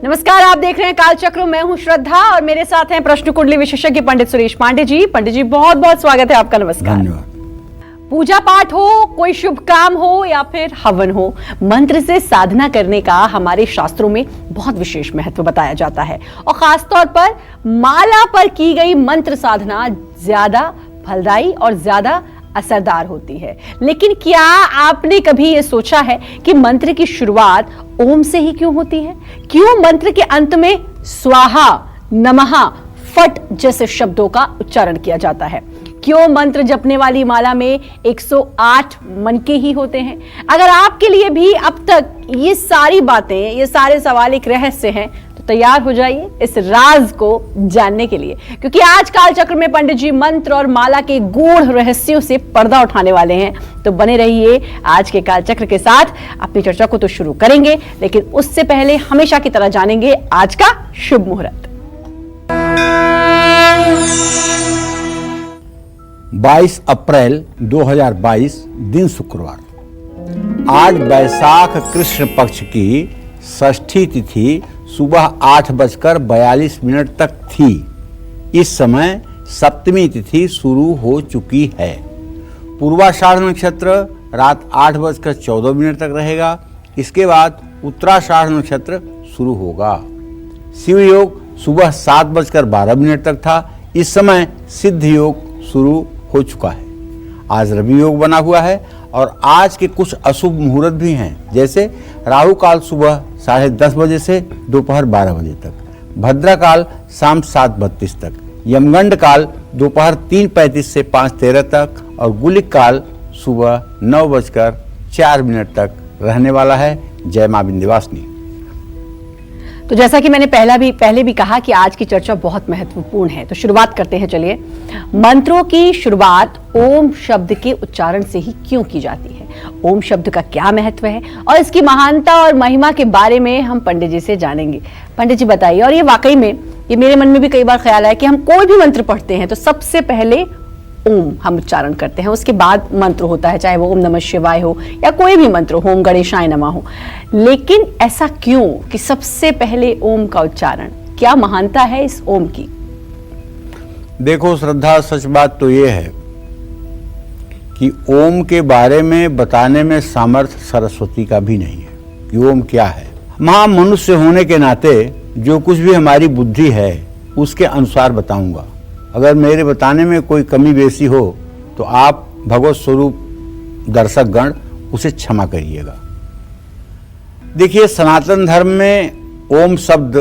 नमस्कार, आप देख रहे हैं कालचक्र। मैं हूं श्रद्धा और मेरे साथ हैं प्रश्न कुंडली विशेषज्ञ पंडित सुरेश पांडे जी। पंडित जी, बहुत बहुत स्वागत है आपका। नमस्कार। धन्यवाद। पूजा पाठ हो, कोई शुभ काम हो या फिर हवन हो, मंत्र से साधना करने का हमारे शास्त्रों में बहुत विशेष महत्व बताया जाता है और खासतौर पर माला पर की गई मंत्र साधना ज्यादा फलदायी और ज्यादा असरदार होती है। लेकिन क्या आपने कभी यह सोचा है कि मंत्र की शुरुआत ओम से ही क्यों होती है? क्यों मंत्र के अंत में स्वाहा, नमः, फट जैसे शब्दों का उच्चारण किया जाता है? क्यों मंत्र जपने वाली माला में 108 मनके ही होते हैं? अगर आपके लिए भी अब तक ये सारी बातें, ये सारे सवाल एक रहस्य हैं, तो तैयार हो जाइए इस राज को जानने के लिए, क्योंकि आज कालचक्र में पंडित जी मंत्र और माला के गूढ़ रहस्यों से पर्दा उठाने वाले हैं। तो बने रहिए आज के कालचक्र के साथ। अपनी चर्चा को तो शुरू करेंगे, लेकिन उससे पहले हमेशा की तरह जानेंगे आज का शुभ मुहूर्त। 22 अप्रैल 2022 दिन शुक्रवार। आज वैशाख कृष्ण पक्ष की षष्ठी तिथि सुबह 8:42 तक थी। इस समय सप्तमी तिथि शुरू हो चुकी है। पूर्वाषाढ़ नक्षत्र रात 8:14 तक रहेगा। इसके बाद उत्तराषाढ़ नक्षत्र शुरू होगा। शिव योग सुबह 7:12 तक था। इस समय सिद्ध योग शुरू हो चुका है। आज रवि योग बना हुआ है और आज के कुछ अशुभ मुहूर्त भी हैं, जैसे राहु काल सुबह 10:30 बजे से दोपहर 12 बजे तक, भद्रा काल शाम 7:32 तक, यमगंड काल दोपहर 3:35 से 5:13 तक और गुलिक काल सुबह 9:04 तक रहने वाला है। जय मां विंध्यवासिनी। तो जैसा कि मैंने पहले भी कहा कि आज की चर्चा बहुत महत्वपूर्ण है, तो शुरुआत करते हैं। चलिए, मंत्रों की शुरुआत ओम शब्द के उच्चारण से ही क्यों की जाती है? ओम शब्द का क्या महत्व है और इसकी महानता और महिमा के बारे में हम पंडित जी से जानेंगे। पंडित जी बताइए। और ये वाकई में, ये मेरे मन में भी कई बार ख्याल आया कि हम कोई भी मंत्र पढ़ते हैं तो सबसे पहले ओम हम उच्चारण करते हैं, उसके बाद मंत्र होता है, चाहे वो ओम नमः शिवाय हो या कोई भी मंत्र हो, ओम गणेशाय नमः हो। लेकिन ऐसा क्यों कि सबसे पहले ओम का उच्चारण? क्या महानता है इस ओम की? देखो श्रद्धा, सच बात तो ये है कि ओम के बारे में बताने में सामर्थ्य सरस्वती का भी नहीं है कि ओम क्या है। मनुष्य होने के नाते जो कुछ भी हमारी बुद्धि है उसके अनुसार बताऊंगा। अगर मेरे बताने में कोई कमी बेसी हो तो आप भगवत स्वरूप दर्शक गण उसे क्षमा करिएगा। देखिए, सनातन धर्म में ओम शब्द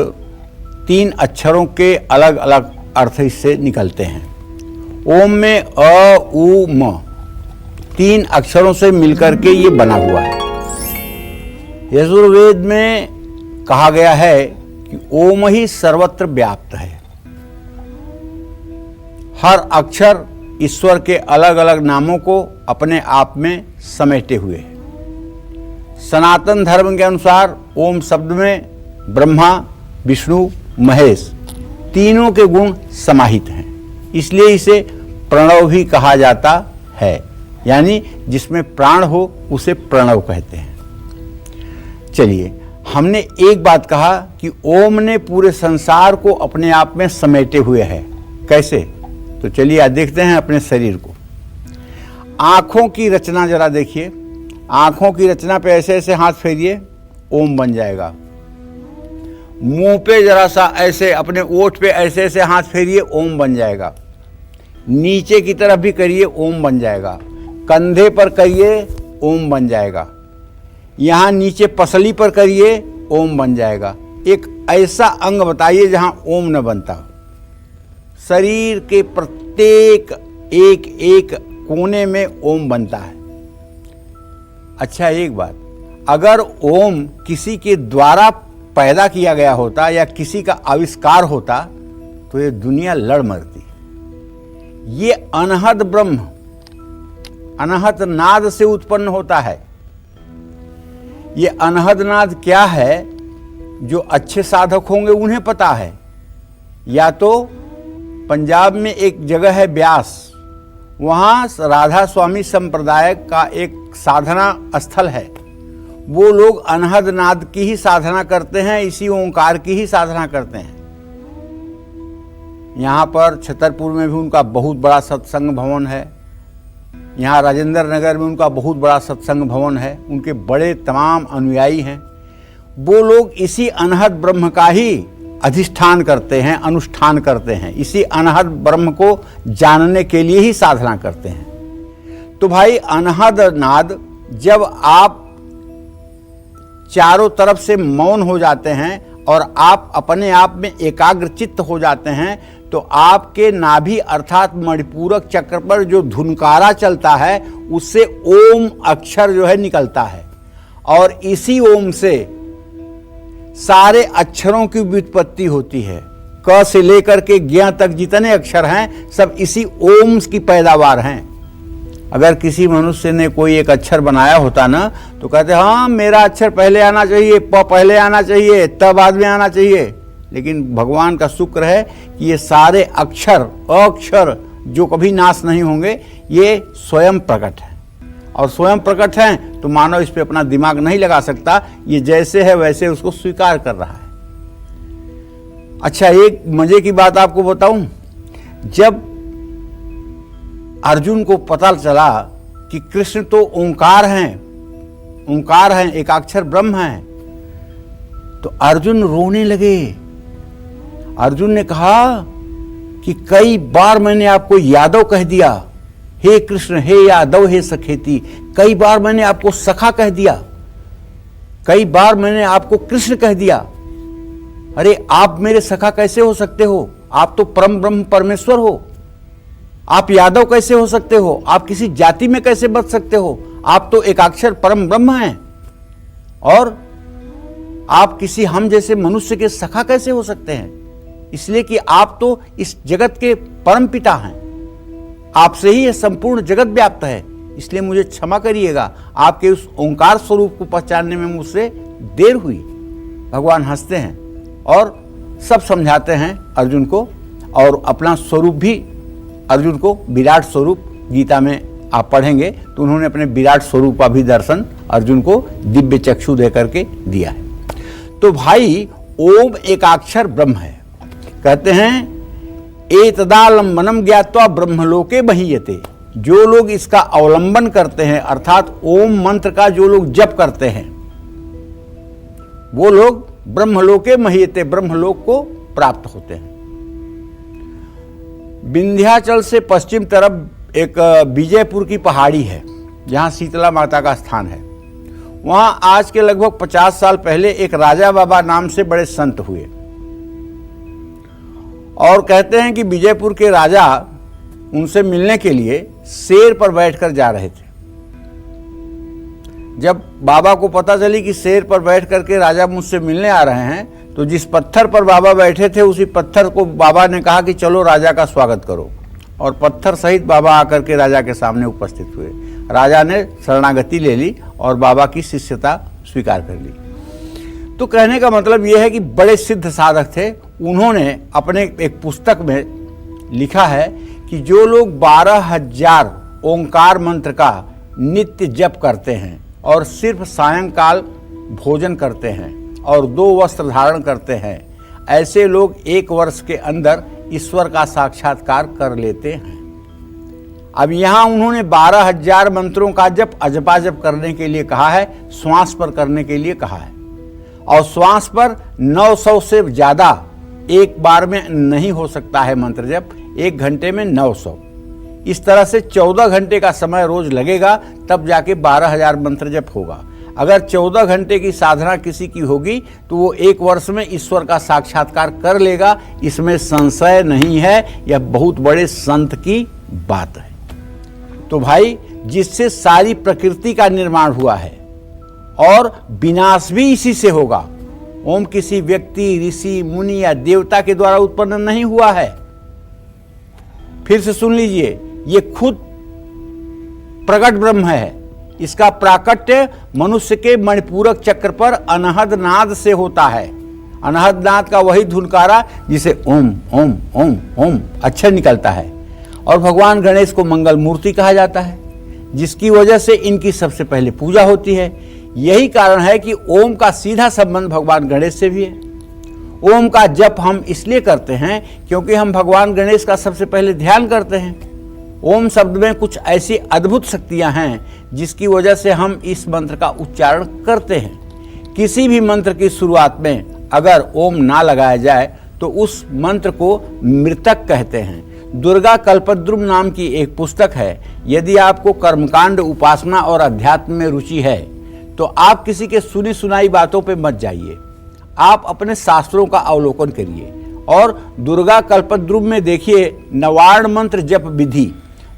3 अक्षरों के अलग अलग अर्थ इससे निकलते हैं। ओम में अ, उ, म 3 अक्षरों से मिलकर के ये बना हुआ है। यजुर्वेद में कहा गया है कि ओम ही सर्वत्र व्याप्त है। हर अक्षर ईश्वर के अलग अलग नामों को अपने आप में समेटे हुए है। सनातन धर्म के अनुसार ओम शब्द में ब्रह्मा, विष्णु, महेश तीनों के गुण समाहित हैं, इसलिए इसे प्रणव भी कहा जाता है। यानी जिसमें प्राण हो उसे प्रणव कहते हैं। चलिए, हमने एक बात कहा कि ओम ने पूरे संसार को अपने आप में समेटे हुए है। कैसे? तो चलिए आज देखते हैं अपने शरीर को। आंखों की रचना जरा देखिए। आंखों की रचना पे ऐसे ऐसे हाथ फेरिए, ओम बन जाएगा। मुंह पे जरा सा ऐसे, अपने ओठ पे ऐसे ऐसे हाथ फेरिए, ओम बन जाएगा। नीचे की तरफ भी करिए, ओम बन जाएगा। कंधे पर करिए, ओम बन जाएगा। यहाँ नीचे पसली पर करिए, ओम बन जाएगा। एक ऐसा अंग बताइए जहां ओम न बनता हो। शरीर के प्रत्येक एक कोने में ओम बनता है। अच्छा, एक बात, अगर ओम किसी के द्वारा पैदा किया गया होता या किसी का आविष्कार होता तो ये दुनिया लड़ मरती। ये अनहद ब्रह्म, अनहद नाद से उत्पन्न होता है। ये अनहद नाद क्या है, जो अच्छे साधक होंगे उन्हें पता है। या तो पंजाब में एक जगह है ब्यास, वहाँ राधा स्वामी संप्रदाय का एक साधना स्थल है। वो लोग अनहद नाद की ही साधना करते हैं, इसी ओंकार की ही साधना करते हैं। यहाँ पर छतरपुर में भी उनका बहुत बड़ा सत्संग भवन है, यहाँ राजेंद्र नगर में उनका बहुत बड़ा सत्संग भवन है, उनके बड़े तमाम अनुयायी हैं। वो लोग इसी अनहद ब्रह्म का ही अधिष्ठान करते हैं, अनुष्ठान करते हैं, इसी अनहद ब्रह्म को जानने के लिए ही साधना करते हैं। तो भाई अनहद नाद, जब आप चारों तरफ से मौन हो जाते हैं और आप अपने आप में एकाग्र चित्त हो जाते हैं, तो आपके नाभि अर्थात मणिपूरक चक्र पर जो धुनकारा चलता है उससे ओम अक्षर जो है निकलता है, और इसी ओम से सारे अक्षरों की व्युत्पत्ति होती है। क से लेकर के ज्ञ तक जितने अक्षर हैं सब इसी ओम की पैदावार हैं। अगर किसी मनुष्य ने कोई एक अक्षर बनाया होता ना, तो कहते हाँ मेरा अक्षर पहले आना चाहिए, प पहले आना चाहिए, त बाद में आना चाहिए। लेकिन भगवान का शुक्र है कि ये सारे अक्षर अक्षर जो कभी नाश नहीं होंगे, ये स्वयं प्रकट है, और स्वयं प्रकट हैं तो मानव इस पे अपना दिमाग नहीं लगा सकता, ये जैसे है वैसे उसको स्वीकार कर रहा है। अच्छा, एक मजे की बात आपको बताऊं, जब अर्जुन को पता चला कि कृष्ण तो ओंकार हैं, एकाक्षर ब्रह्म हैं, तो अर्जुन रोने लगे। अर्जुन ने कहा कि कई बार मैंने आपको यादव कह दिया, हे कृष्ण, हे यादव, हे सखेती। कई बार मैंने आपको सखा कह दिया, कई बार मैंने आपको कृष्ण कह दिया। अरे आप मेरे सखा कैसे हो सकते हो? आप तो परम ब्रह्म परमेश्वर हो। आप यादव कैसे हो सकते हो? आप किसी जाति में कैसे बच सकते हो? आप तो एकाक्षर परम ब्रह्म हैं, और आप किसी हम जैसे मनुष्य के सखा कैसे हो सकते हैं? इसलिए कि आप तो इस जगत के परम पिता हैं, आपसे ही यह संपूर्ण जगत व्याप्त है। इसलिए मुझे क्षमा करिएगा, आपके उस ओंकार स्वरूप को पहचानने में मुझसे देर हुई। भगवान हंसते हैं और सब समझाते हैं अर्जुन को, और अपना स्वरूप भी अर्जुन को विराट स्वरूप, गीता में आप पढ़ेंगे तो उन्होंने अपने विराट स्वरूप का भी दर्शन अर्जुन को दिव्य चक्षु दे करके दिया है। तो भाई ओम एकाक्षर ब्रह्म है। कहते हैं एतदालंबनम ज्ञात्वा ब्रह्मलोके महीयते। जो लोग इसका अवलंबन करते हैं, अर्थात ओम मंत्र का जो लोग जप करते हैं, वो लोग ब्रह्मलोके महीयते, ब्रह्मलोक को प्राप्त होते हैं। विंध्याचल से पश्चिम तरफ एक विजयपुर की पहाड़ी है, जहां शीतला माता का स्थान है। वहां आज के लगभग 50 साल पहले एक राजा बाबा नाम से बड़े संत हुए, और कहते हैं कि विजयपुर के राजा उनसे मिलने के लिए शेर पर बैठकर जा रहे थे। जब बाबा को पता चली कि शेर पर बैठ करके राजा मुझसे मिलने आ रहे हैं, तो जिस पत्थर पर बाबा बैठे थे उसी पत्थर को बाबा ने कहा कि चलो राजा का स्वागत करो, और पत्थर सहित बाबा आकर के राजा के सामने उपस्थित हुए। राजा ने शरणागति ले ली और बाबा की शिष्यता स्वीकार कर ली। तो कहने का मतलब यह है कि बड़े सिद्ध साधक थे। उन्होंने अपने एक पुस्तक में लिखा है कि जो लोग 12,000 ओंकार मंत्र का नित्य जप करते हैं और सिर्फ सायंकाल भोजन करते हैं और 2 वस्त्र धारण करते हैं, ऐसे लोग 1 वर्ष के अंदर ईश्वर का साक्षात्कार कर लेते हैं। अब यहाँ उन्होंने 12,000 मंत्रों का जप अजपाजप करने के लिए कहा है, श्वास पर करने के लिए कहा है, और श्वास पर 900 से ज़्यादा एक बार में नहीं हो सकता है मंत्र जप, 1 घंटे में 900। इस तरह से 14 घंटे का समय रोज लगेगा, तब जाके 12,000 मंत्र जप होगा। अगर 14 घंटे की साधना किसी की होगी तो वो 1 वर्ष में ईश्वर का साक्षात्कार कर लेगा, इसमें संशय नहीं है। यह बहुत बड़े संत की बात है। तो भाई, जिससे सारी प्रकृति का निर्माण हुआ है और विनाश भी इसी से होगा। ओम किसी व्यक्ति, ऋषि, मुनि या देवता के द्वारा उत्पन्न नहीं हुआ है। फिर से सुन लीजिए, ये खुद प्रकट ब्रह्म है। इसका प्राकट्य मनुष्य के मणिपूरक चक्र पर अनहद नाद से होता है। अनहद नाद का वही धुनकारा जिसे ओम ओम ओम ओम अक्षर निकलता है। और भगवान गणेश को मंगल मूर्ति कहा जाता है, जिसकी वजह से इनकी सबसे पहले पूजा होती है। यही कारण है कि ओम का सीधा संबंध भगवान गणेश से भी है। ओम का जप हम इसलिए करते हैं क्योंकि हम भगवान गणेश का सबसे पहले ध्यान करते हैं। ओम शब्द में कुछ ऐसी अद्भुत शक्तियां हैं जिसकी वजह से हम इस मंत्र का उच्चारण करते हैं। किसी भी मंत्र की शुरुआत में अगर ओम ना लगाया जाए तो उस मंत्र को मृतक कहते हैं। दुर्गा कल्पद्रुम नाम की एक पुस्तक है। यदि आपको कर्मकांड, उपासना और अध्यात्म में रुचि है तो आप किसी के सुनी सुनाई बातों पे मत जाइए। आप अपने शास्त्रों का अवलोकन करिए और दुर्गा कल्पद्रुम में देखिए नवार्ण मंत्र जप विधि।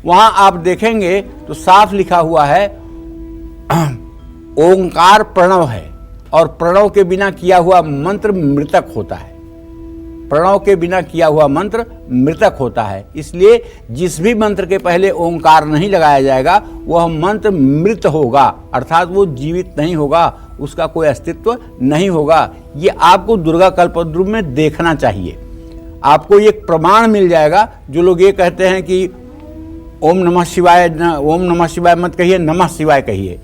वहां आप देखेंगे तो साफ लिखा हुआ है ओंकार प्रणव है और प्रणव के बिना किया हुआ मंत्र मृतक होता है। प्रणव के बिना किया हुआ मंत्र मृतक होता है। इसलिए जिस भी मंत्र के पहले ओंकार नहीं लगाया जाएगा वह मंत्र मृत होगा, अर्थात वो जीवित नहीं होगा, उसका कोई अस्तित्व नहीं होगा। ये आपको दुर्गा कल्पद्रुम में देखना चाहिए। आपको ये प्रमाण मिल जाएगा। जो लोग ये कहते हैं कि ओम नमः शिवाय मत कहिए, नमः शिवाय कहिए।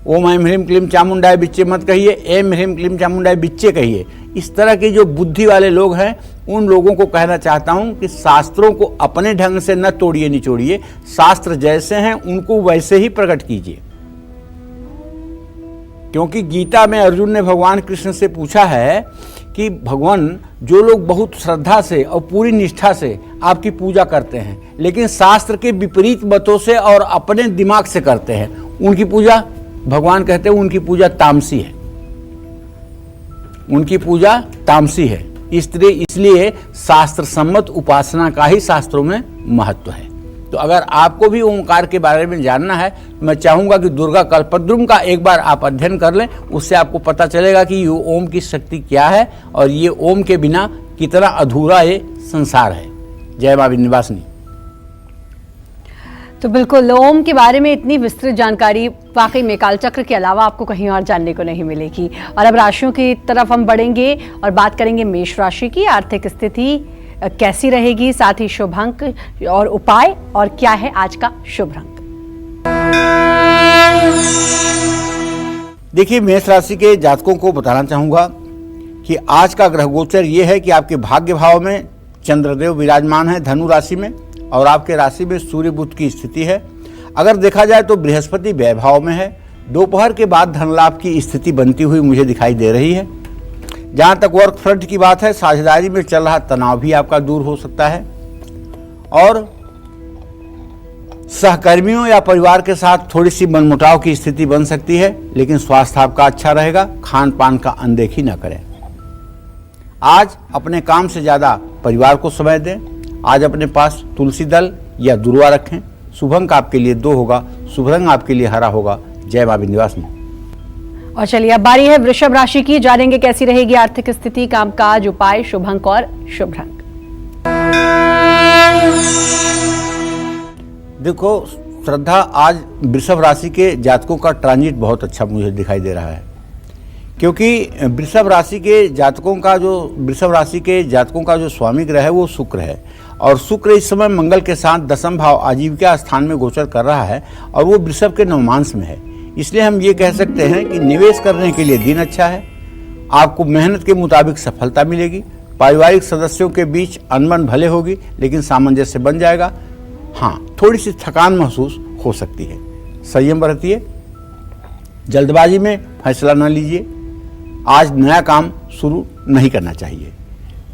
ओम ऐं ह्रीं क्लीं चामुंडाय बिच्चे मत कहिए, ऐं ह्रीं क्लीं चामुंडाय बिच्चे कहिए। इस तरह के जो बुद्धि वाले लोग हैं उन लोगों को कहना चाहता हूं कि शास्त्रों को अपने ढंग से न तोड़िए निचोड़िए। शास्त्र जैसे हैं उनको वैसे ही प्रकट कीजिए। क्योंकि गीता में अर्जुन ने भगवान कृष्ण से पूछा है कि भगवान, जो लोग बहुत श्रद्धा से और पूरी निष्ठा से आपकी पूजा करते हैं लेकिन शास्त्र के विपरीत मतों से और अपने दिमाग से करते हैं, उनकी पूजा, भगवान कहते हैं उनकी पूजा तामसी है। उनकी पूजा तामसी है। इसलिए शास्त्र सम्मत उपासना का ही शास्त्रों में महत्व है। तो अगर आपको भी ओंकार के बारे में जानना है तो मैं चाहूंगा कि दुर्गा कल्पद्रुम का एक बार आप अध्ययन कर लें। उससे आपको पता चलेगा कि ये ओम की शक्ति क्या है और ये ओम के बिना कितना अधूरा ये संसार है। जय मां विंध्यवासिनी। तो बिल्कुल ओम के बारे में इतनी विस्तृत जानकारी वाकई में कालचक्र के अलावा आपको कहीं और जानने को नहीं मिलेगी। और अब राशियों की तरफ हम बढ़ेंगे और बात करेंगे मेष राशि की। आर्थिक स्थिति कैसी रहेगी, साथ ही शुभ अंक और उपाय, और क्या है आज का शुभ रंग। देखिए, मेष राशि के जातकों को बताना चाहूंगा कि आज का ग्रह गोचर ये है कि आपके भाग्य भाव में चंद्रदेव विराजमान है धनु राशि में, और आपके राशि में सूर्य बुध की स्थिति है। अगर देखा जाए तो बृहस्पति व्यय भाव में है। दोपहर के बाद धन लाभ की स्थिति बनती हुई मुझे दिखाई दे रही है। जहां तक वर्क फ्रंट की बात है, साझेदारी में चल रहा तनाव भी आपका दूर हो सकता है और सहकर्मियों या परिवार के साथ थोड़ी सी मनमुटाव की स्थिति बन सकती है, लेकिन स्वास्थ्य आपका अच्छा रहेगा। खान पान का अनदेखी न करें। आज अपने काम से ज्यादा परिवार को समय दें। आज अपने पास तुलसी दल या दुर्वा रखें। शुभ अंक आपके लिए 2 होगा। शुभ रंग आपके लिए हरा होगा। जय मां विंध्यवासिनी। और चलिए अब बारी है वृषभ राशि की। जानेंगे कैसी रहेगी आर्थिक स्थिति, कामकाज, उपाय, शुभ अंक और शुभ रंग। देखो श्रद्धा, आज वृषभ राशि के जातकों का ट्रांजिट बहुत अच्छा मुझे दिखाई दे रहा है, क्योंकि वृषभ राशि के जातकों का जो स्वामी ग्रह है वो शुक्र है, और शुक्र इस समय मंगल के साथ दशम भाव आजीविका स्थान में गोचर कर रहा है और वो वृषभ के नवमांश में है। इसलिए हम ये कह सकते हैं कि निवेश करने के लिए दिन अच्छा है। आपको मेहनत के मुताबिक सफलता मिलेगी। पारिवारिक सदस्यों के बीच अनबन भले होगी लेकिन सामंजस्य बन जाएगा। हाँ, थोड़ी सी थकान महसूस हो सकती है। संयम बरतिए। जल्दबाजी में फैसला न लीजिए। आज नया काम शुरू नहीं करना चाहिए।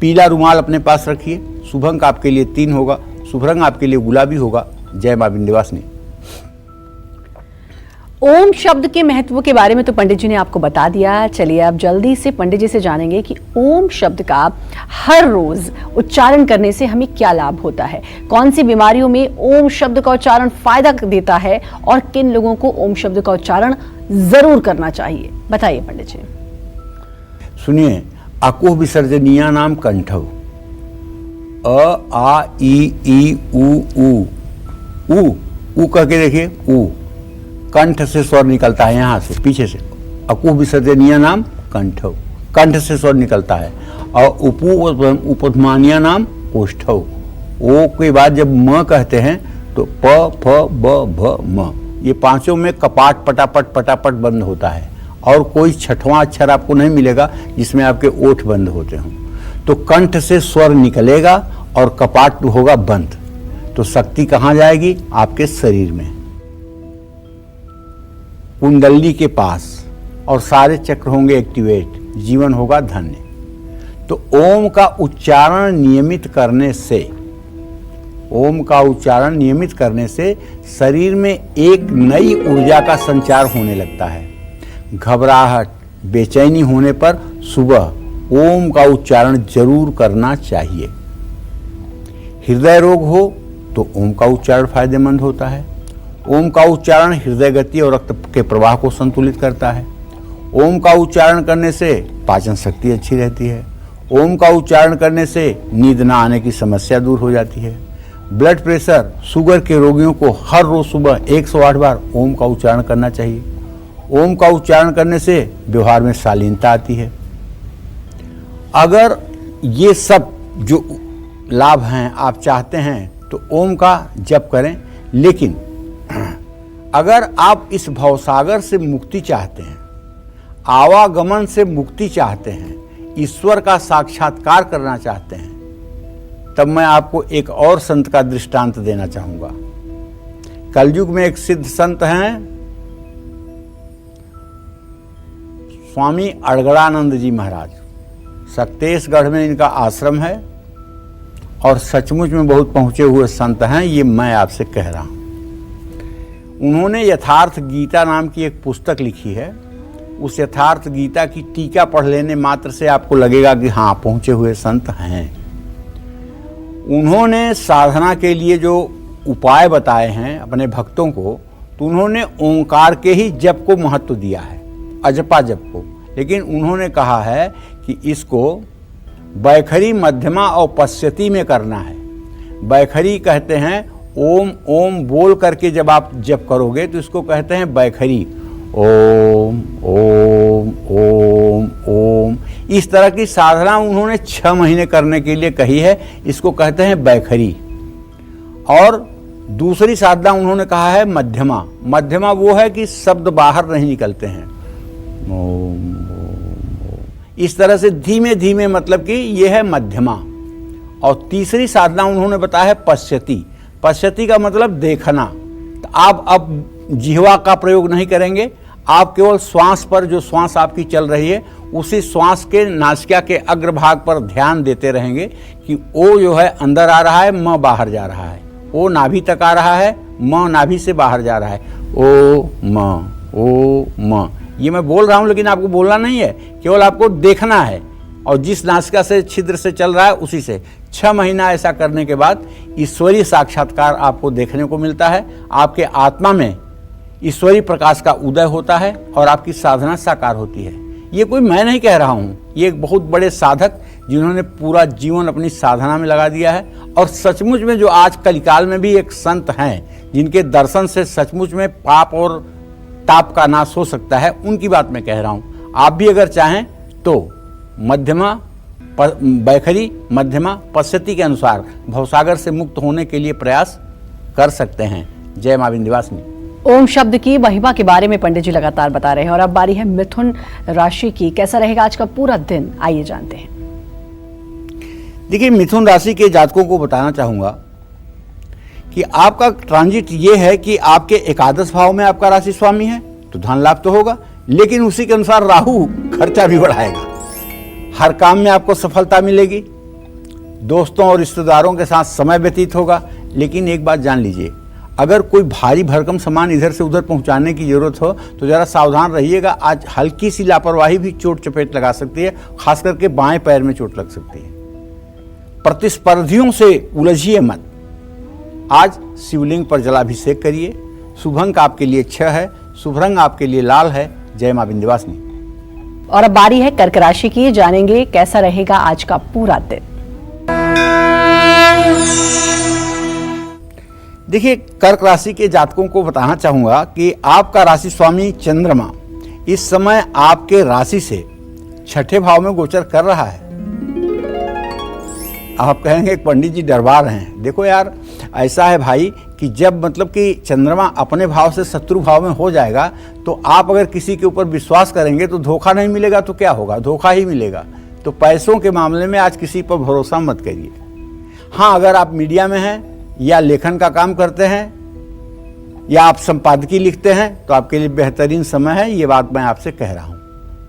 पीला रुमाल अपने पास रखिए। शुभ अंक आपके लिए 3 होगा। शुभ रंग आपके लिए गुलाबी होगा। जय मां विंध्यवासिनी। ओम शब्द के महत्व के बारे में तो पंडित जी ने आपको बता दिया। चलिए अब जल्दी से पंडित जी से जानेंगे कि ओम शब्द का हर रोज उच्चारण करने से हमें क्या लाभ होता है, कौन सी बीमारियों में ओम शब्द का उच्चारण फायदा देता है और किन लोगों को ओम शब्द का उच्चारण जरूर करना चाहिए। बताइए पंडित जी। सुनिए, अकुह विसर्जनीया नाम कंठव। अ आ ई उ ऊ करके देखिए। ऊ कंठ से स्वर निकलता है, यहाँ से पीछे से। अकुह विसर्जनीय नाम कंठव, कंठ से स्वर निकलता है। और उपधमानिया नाम ओष्ठव। ओ के बाद जब म कहते हैं तो प फ ब भ म, ये पांचों में कपाट पटापट पटापट बंद होता है और कोई छठवां अक्षर आपको नहीं मिलेगा जिसमें आपके ओठ बंद होते हों। तो कंठ से स्वर निकलेगा और कपाट होगा बंद। तो शक्ति कहाँ जाएगी? आपके शरीर में, कुंडली के पास, और सारे चक्र होंगे एक्टिवेट, जीवन होगा धन्य। तो ओम का उच्चारण नियमित करने से, ओम का उच्चारण नियमित करने से शरीर में एक नई ऊर्जा का संचार होने लगता है। घबराहट, बेचैनी होने पर सुबह ओम का उच्चारण जरूर करना चाहिए। हृदय रोग हो तो ओम का उच्चारण फायदेमंद होता है। ओम का उच्चारण हृदय गति और रक्त के प्रवाह को संतुलित करता है। ओम का उच्चारण करने से पाचन शक्ति अच्छी रहती है। ओम का उच्चारण करने से नींद न आने की समस्या दूर हो जाती है। ब्लड प्रेशर, शुगर के रोगियों को हर रोज सुबह 108 बार ओम का उच्चारण करना चाहिए। ओम का उच्चारण करने से व्यवहार में शालीनता आती है। अगर ये सब जो लाभ हैं आप चाहते हैं तो ओम का जप करें। लेकिन अगर आप इस भवसागर से मुक्ति चाहते हैं, आवागमन से मुक्ति चाहते हैं, ईश्वर का साक्षात्कार करना चाहते हैं, तब मैं आपको एक और संत का दृष्टांत देना चाहूंगा। कलयुग में एक सिद्ध संत हैं, स्वामी अड़गड़ानंद जी महाराज। सक्तेशगढ़ में इनका आश्रम है और सचमुच में बहुत पहुंचे हुए संत हैं, ये मैं आपसे कह रहा हूं। उन्होंने यथार्थ गीता नाम की एक पुस्तक लिखी है। उस यथार्थ गीता की टीका पढ़ लेने मात्र से आपको लगेगा कि हाँ, पहुंचे हुए संत हैं। उन्होंने साधना के लिए जो उपाय बताए हैं अपने भक्तों को, तो उन्होंने ओंकार के ही जप को महत्व दिया है, अजपा जप को। लेकिन उन्होंने कहा है कि इसको बैखरी, मध्यमा और पश्यती में करना है। बैखरी कहते हैं ओम ओम बोल करके जब आप जप करोगे तो इसको कहते हैं बैखरी, ओम ओम ओम ओम। इस तरह की साधना उन्होंने 6 महीने करने के लिए कही है, इसको कहते हैं बैखरी। और दूसरी साधना उन्होंने कहा है मध्यमा। मध्यमा वो है कि शब्द बाहर नहीं निकलते हैं, ओम ओम ओम। इस तरह से धीमे धीमे, मतलब कि ये है मध्यमा। और तीसरी साधना उन्होंने बताया है पश्यती। पश्यती का मतलब देखना। तो आप अब जिह्वा का प्रयोग नहीं करेंगे, आप केवल श्वास पर, जो श्वास आपकी चल रही है उसी श्वास के नासिका के अग्रभाग पर ध्यान देते रहेंगे कि ओ जो है अंदर आ रहा है, म बाहर जा रहा है। ओ नाभि तक आ रहा है, म नाभि से बाहर जा रहा है। ओ म। ये मैं बोल रहा हूँ लेकिन आपको बोलना नहीं है, केवल आपको देखना है। और जिस नासिका से छिद्र से चल रहा है उसी से 6 महीना ऐसा करने के बाद ईश्वरीय साक्षात्कार आपको देखने को मिलता है। आपके आत्मा में ईश्वरीय प्रकाश का उदय होता है और आपकी साधना साकार होती है। ये कोई मैं नहीं कह रहा हूँ, ये एक बहुत बड़े साधक जिन्होंने पूरा जीवन अपनी साधना में लगा दिया है। और सचमुच में जो आज कलिकाल में भी एक संत हैं जिनके दर्शन से सचमुच में पाप और ताप का नाश हो सकता है, उनकी बात मैं कह रहा हूँ। आप भी अगर चाहें तो मध्यमा, बैखरी, मध्यमा, पश्यती के अनुसार भवसागर से मुक्त होने के लिए प्रयास कर सकते हैं। जय मां विंध्यवासिनी। ओम शब्द की महिमा के बारे में पंडित जी लगातार बता रहे हैं और अब बारी है मिथुन राशि की। कैसा रहेगा आज का पूरा दिन, आइए जानते हैं। देखिए, मिथुन राशि के जातकों को बताना चाहूंगा कि आपका ट्रांजिट ये है कि आपके एकादश भाव में आपका राशि स्वामी है, तो धन लाभ तो होगा, लेकिन उसी के अनुसार राहु खर्चा भी बढ़ाएगा। हर काम में आपको सफलता मिलेगी, दोस्तों और रिश्तेदारों के साथ समय व्यतीत होगा। लेकिन एक बात जान लीजिए, अगर कोई भारी भरकम सामान इधर से उधर पहुंचाने की जरूरत हो तो जरा सावधान रहिएगा। आज हल्की सी लापरवाही भी चोट चपेट लगा सकती है, खास करके बाएं पैर में चोट लग सकती है। प्रतिस्पर्धियों से उलझिए मत। आज शिवलिंग पर जलाभिषेक करिए। शुभ अंक आपके लिए 6 है, शुभ रंग आपके लिए लाल है। जय मां विंध्यवासिनी। और अब बारी है कर्क राशि की, जानेंगे कैसा रहेगा आज का पूरा दिन। देखिए, कर्क राशि के जातकों को बताना चाहूंगा कि आपका राशि स्वामी चंद्रमा इस समय आपके राशि से 6ठे भाव में गोचर कर रहा है। आप कहेंगे पंडित जी डरवा रहे हैं। देखो यार, ऐसा है भाई कि जब मतलब कि चंद्रमा अपने भाव से शत्रु भाव में हो जाएगा तो आप अगर किसी के ऊपर विश्वास करेंगे तो धोखा नहीं मिलेगा तो क्या होगा, धोखा ही मिलेगा। तो पैसों के मामले में आज किसी पर भरोसा मत करिए। हाँ, अगर आप मीडिया में हैं या लेखन का काम करते हैं या आप संपादकीय लिखते हैं तो आपके लिए बेहतरीन समय है। ये बात मैं आपसे कह रहा हूँ।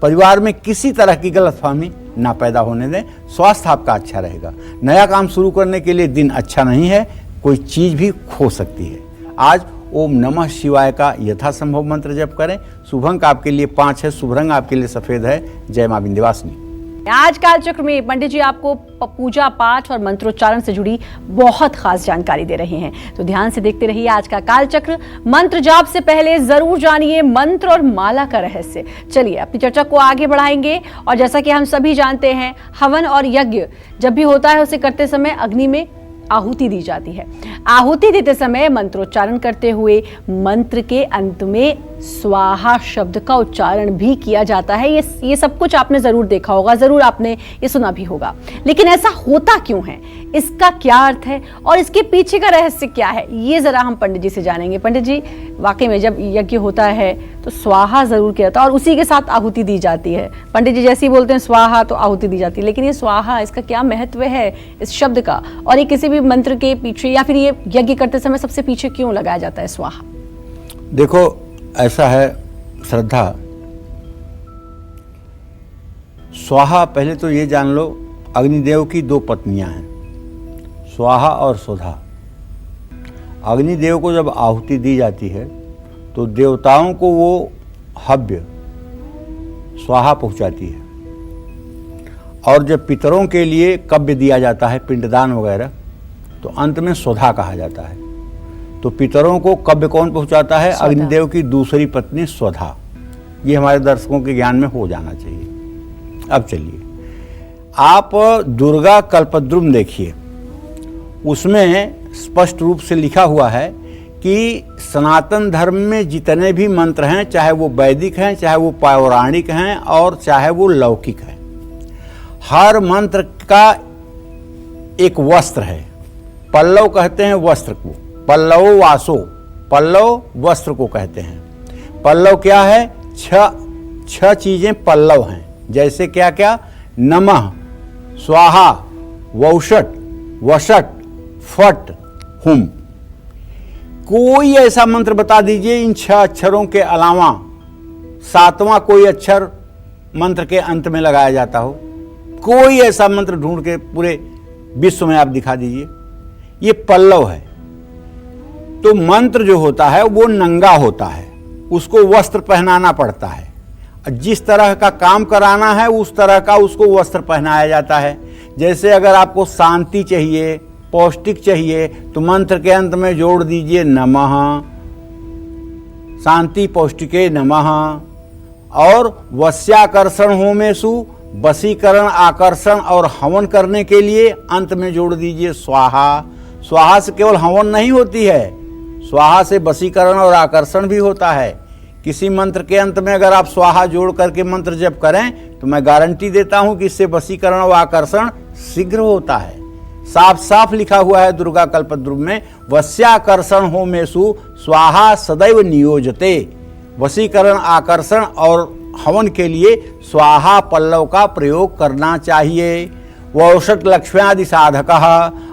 परिवार में किसी तरह की गलतफहमी ना पैदा होने दें। स्वास्थ्य आपका अच्छा रहेगा। नया काम शुरू करने के लिए दिन अच्छा नहीं है, कोई चीज भी खो सकती है। आज ओम नमः शिवाय का यथासंभव मंत्र जप करें। शुभ अंक आपके लिए 5 है, शुभ रंग आपके लिए सफेद है। जय मां विंध्यवासिनी। आज कालचक्र में पंडित जी आपको पूजा पाठ और मंत्रोच्चारण से जुड़ी बहुत खास जानकारी दे रहे हैं, तो ध्यान से देखते रहिए आज का कालचक्र। मंत्र जाप से पहले जरूर जानिए मंत्र और माला का रहस्य। चलिए अपनी चर्चा को आगे बढ़ाएंगे। और जैसा कि हम सभी जानते हैं, हवन और यज्ञ जब भी होता है उसे करते समय अग्नि में आहुति दी जाती है। आहुति देते समय मंत्रोच्चारण करते हुए मंत्र के अंत में स्वाहा शब्द का उच्चारण भी किया जाता है। ये सब कुछ आपने जरूर देखा होगा, जरूर आपने ये सुना भी होगा। लेकिन ऐसा होता क्यों है, इसका क्या अर्थ है और इसके पीछे का रहस्य क्या है, ये जरा हम पंडित जी से जानेंगे। पंडित जी, वाकई में जब यज्ञ होता है तो स्वाहा जरूर किया जाता है और उसी के साथ आहुति दी जाती है। पंडित जी जैसे ही बोलते हैं स्वाहा तो आहुति दी जाती है, लेकिन ये स्वाहा, इसका क्या महत्व है इस शब्द का, और ये किसी भी मंत्र के पीछे या फिर ये यज्ञ करते समय सबसे पीछे क्यों लगाया जाता है स्वाहा? देखो, ऐसा है श्रद्धा, स्वाहा पहले तो ये जान लो, अग्निदेव की 2 पत्नियां हैं, स्वाहा और सुधा। अग्निदेव को जब आहुति दी जाती है तो देवताओं को वो हव्य स्वाहा पहुंचाती है, और जब पितरों के लिए कव्य दिया जाता है, पिंडदान वगैरह, तो अंत में सुधा कहा जाता है। तो पितरों को कव्य कौन पहुंचाता है? अग्निदेव की दूसरी पत्नी सुधा। ये हमारे दर्शकों के ज्ञान में हो जाना चाहिए। अब चलिए, आप दुर्गा कल्पद्रुम देखिए, उसमें स्पष्ट रूप से लिखा हुआ है कि सनातन धर्म में जितने भी मंत्र हैं, चाहे वो वैदिक हैं, चाहे वो पौराणिक हैं और चाहे वो लौकिक हैं, हर मंत्र का एक वस्त्र है। पल्लव कहते हैं वस्त्र को, पल्लव वासो, पल्लव वस्त्र को कहते हैं। पल्लव क्या है? 6 चीजें पल्लव हैं। जैसे क्या क्या? नमः, स्वाहा, वौषट, वषट, फट, हुम। कोई ऐसा मंत्र बता दीजिए इन 6 अक्षरों के अलावा 7वां कोई अक्षर मंत्र के अंत में लगाया जाता हो। कोई ऐसा मंत्र ढूंढ के पूरे विश्व में आप दिखा दीजिए। ये पल्लव है। तो मंत्र जो होता है वो नंगा होता है, उसको वस्त्र पहनाना पड़ता है। जिस तरह का काम कराना है उस तरह का उसको वस्त्र पहनाया जाता है। जैसे अगर आपको शांति चाहिए, पौष्टिक चाहिए, तो मंत्र के अंत में जोड़ दीजिए नमः, शांति पौष्टिके नमः। और वश्याकर्षण होमेषु, वशीकरण, आकर्षण और हवन करने के लिए अंत में जोड़ दीजिए स्वाहा। स्वाहा से केवल हवन नहीं होती है, स्वाहा से वशीकरण और आकर्षण भी होता है। किसी मंत्र के अंत में अगर आप स्वाहा जोड़ करके मंत्र जप करें तो मैं गारंटी देता हूं कि इससे वशीकरण और आकर्षण शीघ्र होता है। साफ साफ लिखा हुआ है दुर्गा कल्पद्रुम में, वश्याकर्षण होमेषु स्वाहा सदैव नियोजते। वशीकरण, आकर्षण और हवन के लिए स्वाहा पल्लव का प्रयोग करना चाहिए। वौषट लक्ष्म्यादि साधकः,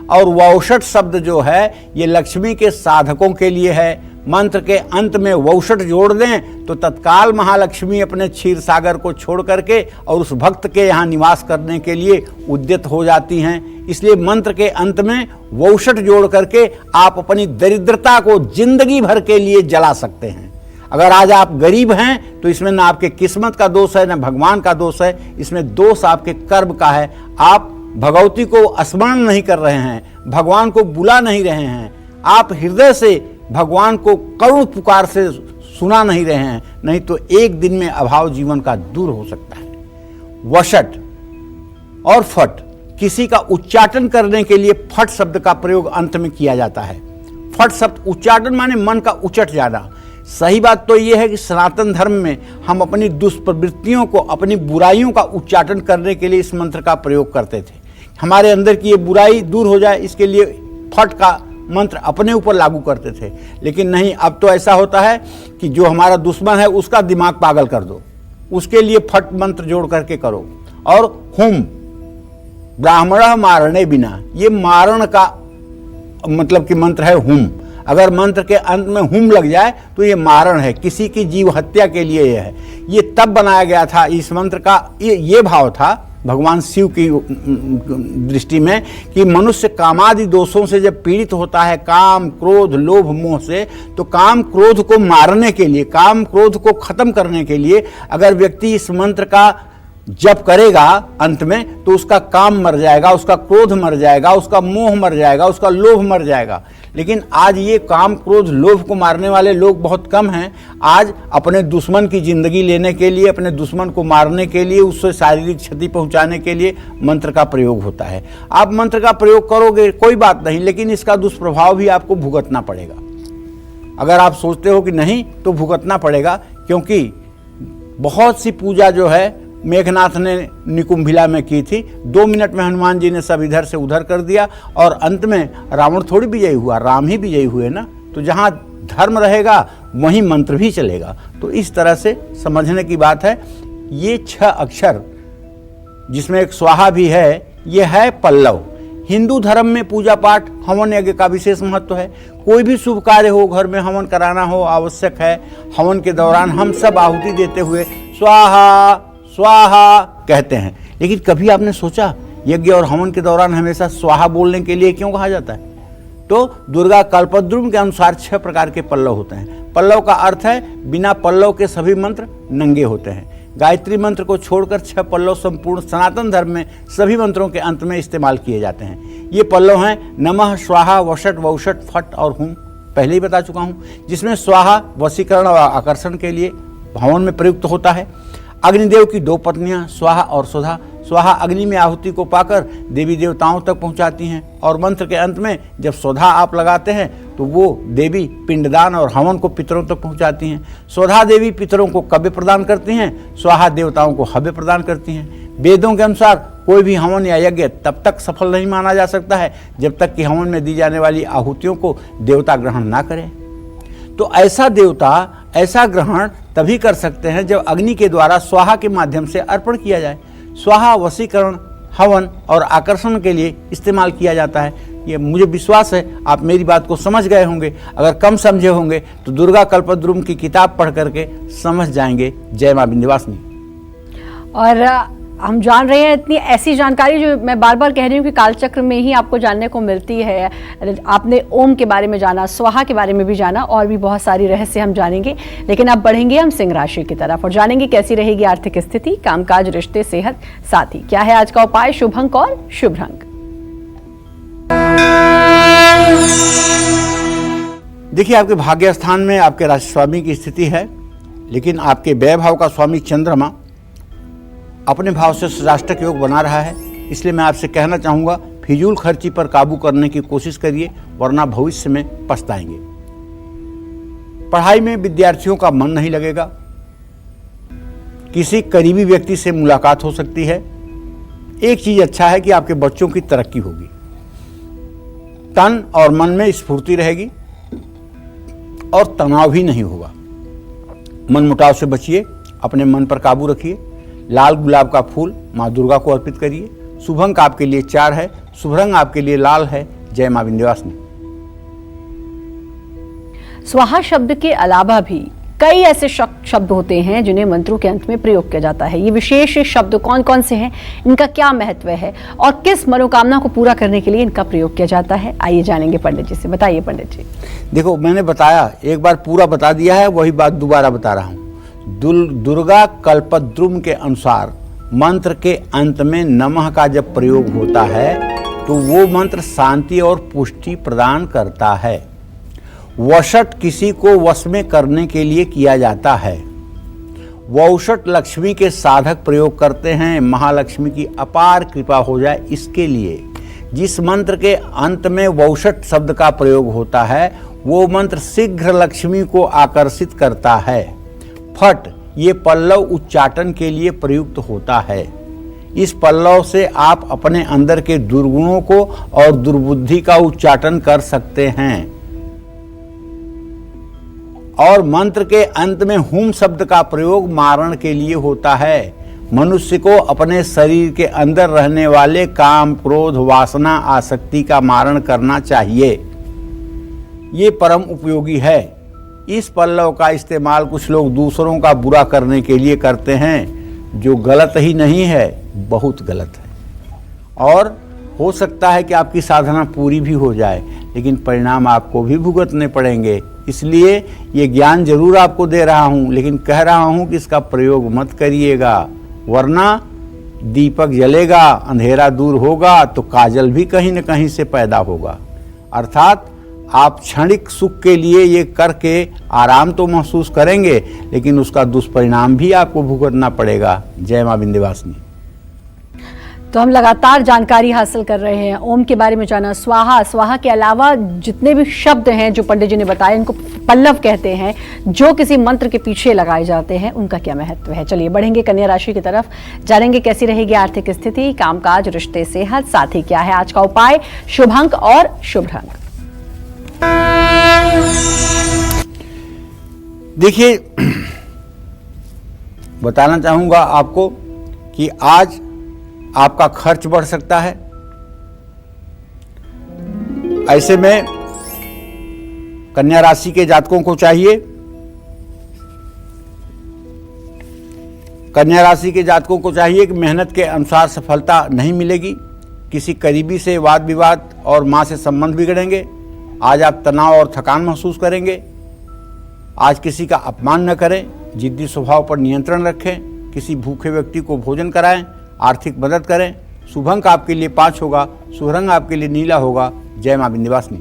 और वौषट शब्द जो है ये लक्ष्मी के साधकों के लिए है। मंत्र के अंत में वौषट जोड़ दें तो तत्काल महालक्ष्मी अपने क्षीर सागर को छोड़ करके और उस भक्त के यहाँ निवास करने के लिए उद्यत हो जाती हैं। इसलिए मंत्र के अंत में वौषट जोड़ करके आप अपनी दरिद्रता को जिंदगी भर के लिए जला सकते हैं। अगर आज आप गरीब हैं तो इसमें ना आपके किस्मत का दोष है, ना भगवान का दोष है, इसमें दोष आपके कर्म का है। आप भगवती को स्मरण नहीं कर रहे हैं, भगवान को बुला नहीं रहे हैं, आप हृदय से भगवान को करुण पुकार से सुना नहीं रहे हैं, नहीं तो एक दिन में अभाव जीवन का दूर हो सकता है। वषट और फट, किसी का उच्चाटन करने के लिए फट शब्द का प्रयोग अंत में किया जाता है। फट शब्द उच्चाटन माने मन का उचट जाना। सही बात तो यह है कि सनातन धर्म में हम अपनी दुष्प्रवृत्तियों को, अपनी बुराइयों का उच्चाटन करने के लिए इस मंत्र का प्रयोग करते थे। हमारे अंदर की ये बुराई दूर हो जाए इसके लिए फट का मंत्र अपने ऊपर लागू करते थे। लेकिन नहीं, अब तो ऐसा होता है कि जो हमारा दुश्मन है उसका दिमाग पागल कर दो, उसके लिए फट मंत्र जोड़ करके करो। और हुम ब्राह्मण मारणे बिना, ये मारण का मतलब कि मंत्र है हुम। अगर मंत्र के अंत में हुम लग जाए तो ये मारण है, किसी की जीव हत्या के लिए ये है। ये तब बनाया गया था, इस मंत्र का ये भाव था भगवान शिव की दृष्टि में कि मनुष्य कामादि दोषों से जब पीड़ित होता है, काम क्रोध लोभ मोह से, तो काम क्रोध को मारने के लिए, काम क्रोध को खत्म करने के लिए अगर व्यक्ति इस मंत्र का जप करेगा अंत में, तो उसका काम मर जाएगा, उसका क्रोध मर जाएगा, उसका मोह मर जाएगा, उसका लोभ मर जाएगा। लेकिन आज ये काम क्रोध लोभ को मारने वाले लोग बहुत कम हैं। आज अपने दुश्मन की जिंदगी लेने के लिए, अपने दुश्मन को मारने के लिए, उससे शारीरिक क्षति पहुंचाने के लिए मंत्र का प्रयोग होता है। आप मंत्र का प्रयोग करोगे कोई बात नहीं, लेकिन इसका दुष्प्रभाव भी आपको भुगतना पड़ेगा। अगर आप सोचते हो कि नहीं, तो भुगतना पड़ेगा, क्योंकि बहुत सी पूजा जो है मेघनाथ ने निकुंभिला में की थी। 2 मिनट में हनुमान जी ने सब इधर से उधर कर दिया और अंत में रावण थोड़ी विजयी हुआ, राम ही विजयी हुए ना। तो जहाँ धर्म रहेगा वहीं मंत्र भी चलेगा। तो इस तरह से समझने की बात है। ये 6 अक्षर जिसमें एक स्वाहा भी है, ये है पल्लव। हिंदू धर्म में पूजा पाठ हवन यज्ञ का विशेष महत्व है। कोई भी शुभ कार्य हो, घर में हवन कराना हो, आवश्यक है। हवन के दौरान हम सब आहुति देते हुए स्वाहा स्वाहा कहते हैं। लेकिन कभी आपने सोचा यज्ञ और हवन के दौरान हमेशा स्वाहा बोलने के लिए क्यों कहा जाता है? तो दुर्गा कल्पद्रुम के अनुसार 6 प्रकार के पल्लव होते हैं। पल्लव का अर्थ है बिना पल्लव के सभी मंत्र नंगे होते हैं। गायत्री मंत्र को छोड़कर 6 पल्लव संपूर्ण सनातन धर्म में सभी मंत्रों के अंत में इस्तेमाल किए जाते हैं। ये पल्लव हैं नमः, स्वाहा, वषट, वौषट, फट और हुम। पहले ही बता चुका हूँ। जिसमें स्वाहा वशीकरण और आकर्षण के लिए हवन में प्रयुक्त होता है। अग्निदेव की 2 पत्नियां स्वाहा और सुधा। स्वाहा अग्नि में आहुति को पाकर देवी देवताओं तक पहुंचाती हैं, और मंत्र के अंत में जब सुधा आप लगाते हैं तो वो देवी पिंडदान और हवन को पितरों तक पहुंचाती हैं। सुधा देवी पितरों को कब्य प्रदान करती हैं, स्वाहा देवताओं को हव्य प्रदान करती हैं। वेदों के अनुसार कोई भी हवन या यज्ञ तब तक सफल नहीं माना जा सकता है जब तक कि हवन में दी जाने वाली आहुतियों को देवता ग्रहण ना करें। तो ऐसा देवता ऐसा ग्रहण तभी कर सकते हैं जब अग्नि के द्वारा स्वाहा के माध्यम से अर्पण किया जाए। स्वाहा वशीकरण, हवन और आकर्षण के लिए इस्तेमाल किया जाता है। ये मुझे विश्वास है आप मेरी बात को समझ गए होंगे। अगर कम समझे होंगे तो दुर्गा कल्पद्रुम की किताब पढ़ करके समझ जाएंगे। जय मां विंध्यवासिनी। और हम जान रहे हैं इतनी ऐसी जानकारी जो मैं बार बार कह रही हूँ कि कालचक्र में ही आपको जानने को मिलती है। आपने ओम के बारे में जाना, स्वाहा के बारे में भी जाना, और भी बहुत सारी रहस्य हम जानेंगे। लेकिन अब बढ़ेंगे हम सिंह राशि की तरफ और जानेंगे कैसी रहेगी आर्थिक स्थिति, कामकाज, रिश्ते, सेहत, साथ ही क्या है आज का उपाय, शुभ अंक और शुभ रंग। देखिए, आपके भाग्य स्थान में आपके राशि स्वामी की स्थिति है, लेकिन आपके व्यय भाव का स्वामी चंद्रमा अपने भाव से राष्ट्रक योग बना रहा है। इसलिए मैं आपसे कहना चाहूँगा, फिजूल खर्ची पर काबू करने की कोशिश करिए, वरना भविष्य में पछताएंगे। पढ़ाई में विद्यार्थियों का मन नहीं लगेगा। किसी करीबी व्यक्ति से मुलाकात हो सकती है। एक चीज अच्छा है कि आपके बच्चों की तरक्की होगी। तन और मन में स्फूर्ति रहेगी और तनाव भी नहीं होगा। मनमुटाव से बचिए, अपने मन पर काबू रखिए। लाल गुलाब का फूल माँ दुर्गा को अर्पित करिए। शुभ अंक आपके लिए 4 है, शुभ रंग आपके लिए लाल है। जय मां विंध्यवासिनी। स्वाहा शब्द के अलावा भी कई ऐसे शब्द होते हैं जिन्हें मंत्रों के अंत में प्रयोग किया जाता है। ये विशेष शब्द कौन कौन से हैं, इनका क्या महत्व है और किस मनोकामना को पूरा करने के लिए इनका प्रयोग किया जाता है, आइए जानेंगे पंडित जी से। बताइए पंडित जी। देखो, मैंने बताया, एक बार पूरा बता दिया है, वही बात दोबारा बता रहा हूँ। दुर्गा कल्पद्रुम के अनुसार मंत्र के अंत में नमः का जब प्रयोग होता है तो वो मंत्र शांति और पुष्टि प्रदान करता है। वषट किसी को वश में करने के लिए किया जाता है। वौषट लक्ष्मी के साधक प्रयोग करते हैं, महालक्ष्मी की अपार कृपा हो जाए इसके लिए। जिस मंत्र के अंत में वौषट शब्द का प्रयोग होता है वो मंत्र शीघ्र लक्ष्मी को आकर्षित करता है। फट ये पल्लव उच्चाटन के लिए प्रयुक्त होता है। इस पल्लव से आप अपने अंदर के दुर्गुणों को और दुर्बुद्धि का उच्चाटन कर सकते हैं। और मंत्र के अंत में हुम शब्द का प्रयोग मारण के लिए होता है। मनुष्य को अपने शरीर के अंदर रहने वाले काम, क्रोध, वासना, आसक्ति का मारण करना चाहिए। ये परम उपयोगी है। इस पल्लव का इस्तेमाल कुछ लोग दूसरों का बुरा करने के लिए करते हैं, जो गलत ही नहीं है, बहुत गलत है। और हो सकता है कि आपकी साधना पूरी भी हो जाए, लेकिन परिणाम आपको भी भुगतने पड़ेंगे। इसलिए ये ज्ञान जरूर आपको दे रहा हूँ, लेकिन कह रहा हूँ कि इसका प्रयोग मत करिएगा, वरना दीपक जलेगा, अंधेरा दूर होगा तो काजल भी कहीं न कहीं से पैदा होगा। अर्थात आप क्षणिक सुख के लिए ये करके आराम तो महसूस करेंगे, लेकिन उसका दुष्परिणाम भी आपको भुगतना पड़ेगा। जय मां विंध्यवासिनी। तो हम लगातार जानकारी हासिल कर रहे हैं। ओम के बारे में जाना, स्वाहा, स्वाहा के अलावा जितने भी शब्द हैं जो पंडित जी ने बताए, इनको पल्लव कहते हैं, जो किसी मंत्र के पीछे लगाए जाते हैं, उनका क्या महत्व है। चलिए बढ़ेंगे कन्या राशि की तरफ, जानेंगे कैसी रहेगी आर्थिक स्थिति, कामकाज, रिश्ते, सेहत, साथ ही क्या है आज का उपाय, शुभ अंक और शुभ रंग। देखिए, बताना चाहूंगा आपको कि आज आपका खर्च बढ़ सकता है। ऐसे में कन्या राशि के जातकों को चाहिए, कन्या राशि के जातकों को चाहिए कि मेहनत के अनुसार सफलता नहीं मिलेगी। किसी करीबी से वाद विवाद और मां से संबंध बिगड़ेंगे। आज आप तनाव और थकान महसूस करेंगे। आज किसी का अपमान न करें, जिद्दी स्वभाव पर नियंत्रण रखें, किसी भूखे व्यक्ति को भोजन कराएं, आर्थिक मदद करें। शुभ अंक आपके लिए 5 होगा, शुभ रंग आपके लिए नीला होगा। जय मां विंध्यवासिनी।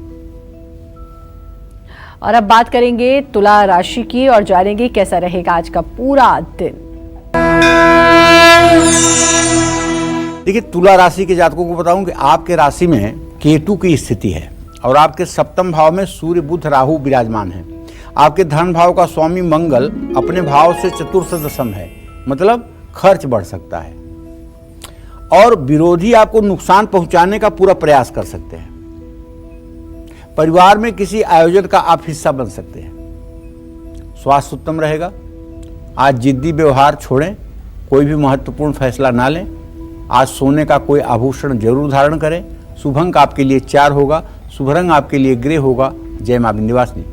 और अब बात करेंगे तुला राशि की और जानेंगे कैसा रहेगा आज का पूरा दिन। देखिए, तुला राशि के जातकों को बताऊं कि आपके राशि में केतु की स्थिति है और आपके सप्तम भाव में सूर्य, बुध, राहु विराजमान है। आपके धन भाव का स्वामी मंगल अपने भाव से चतुर्थ दशम है, मतलब खर्च बढ़ सकता है और विरोधी आपको नुकसान पहुंचाने का पूरा प्रयास कर सकते हैं। परिवार में किसी आयोजन का आप हिस्सा बन सकते हैं। स्वास्थ्य उत्तम रहेगा। आज जिद्दी व्यवहार छोड़ें, कोई भी महत्वपूर्ण फैसला ना लें। आज सोने का कोई आभूषण जरूर धारण करें। शुभ अंक आपके लिए 4 होगा, शुभ रंग आपके लिए ग्रे होगा। जय मां विंध्यवासिनी।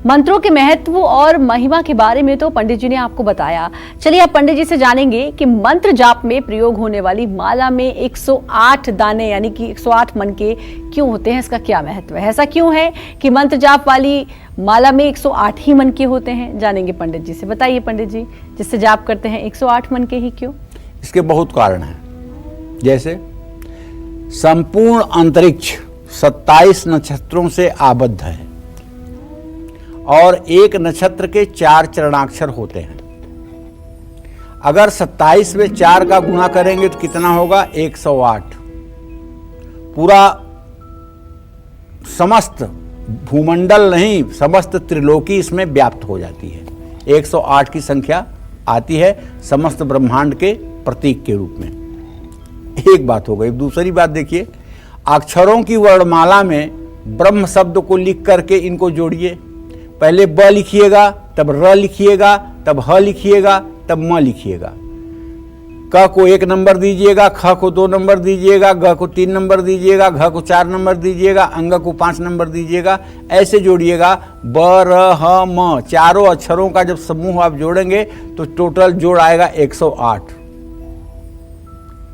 मंत्रों के महत्व और महिमा के बारे में तो पंडित जी ने आपको बताया। चलिए अब पंडित जी से जानेंगे कि मंत्र जाप में प्रयोग होने वाली माला में 108 दाने यानी कि 108 मनके क्यों होते हैं, इसका क्या महत्व है। ऐसा क्यों है कि मंत्र जाप वाली माला में 108 ही मनके होते हैं, जानेंगे पंडित जी से। बताइए पंडित जी, जिससे जाप करते हैं 108 मनके ही क्यों? इसके बहुत कारण हैं। जैसे संपूर्ण अंतरिक्ष 27 नक्षत्रों से आबद्ध है और एक नक्षत्र के 4 चरणाक्षर होते हैं। अगर 27 में 4 का गुणा करेंगे तो कितना होगा? 108। पूरा समस्त भूमंडल नहीं, समस्त त्रिलोकी इसमें व्याप्त हो जाती है। 108 की संख्या आती है समस्त ब्रह्मांड के प्रतीक के रूप में। एक बात हो गई। दूसरी बात देखिए, अक्षरों की वर्णमाला में ब्रह्म शब्द को लिख करके इनको जोड़िए। पहले ब लिखिएगा, तब र लिखिएगा, तब ह लिखिएगा, तब म लिखिएगा। क को 1 नंबर दीजिएगा, ख को 2 नंबर दीजिएगा, ग को 3 नंबर दीजिएगा, घ को 4 नंबर दीजिएगा, अंग को 5 नंबर दीजिएगा। ऐसे जोड़िएगा। ब र ह म, चारों अक्षरों का जब समूह आप जोड़ेंगे तो टोटल जोड़ आएगा 108।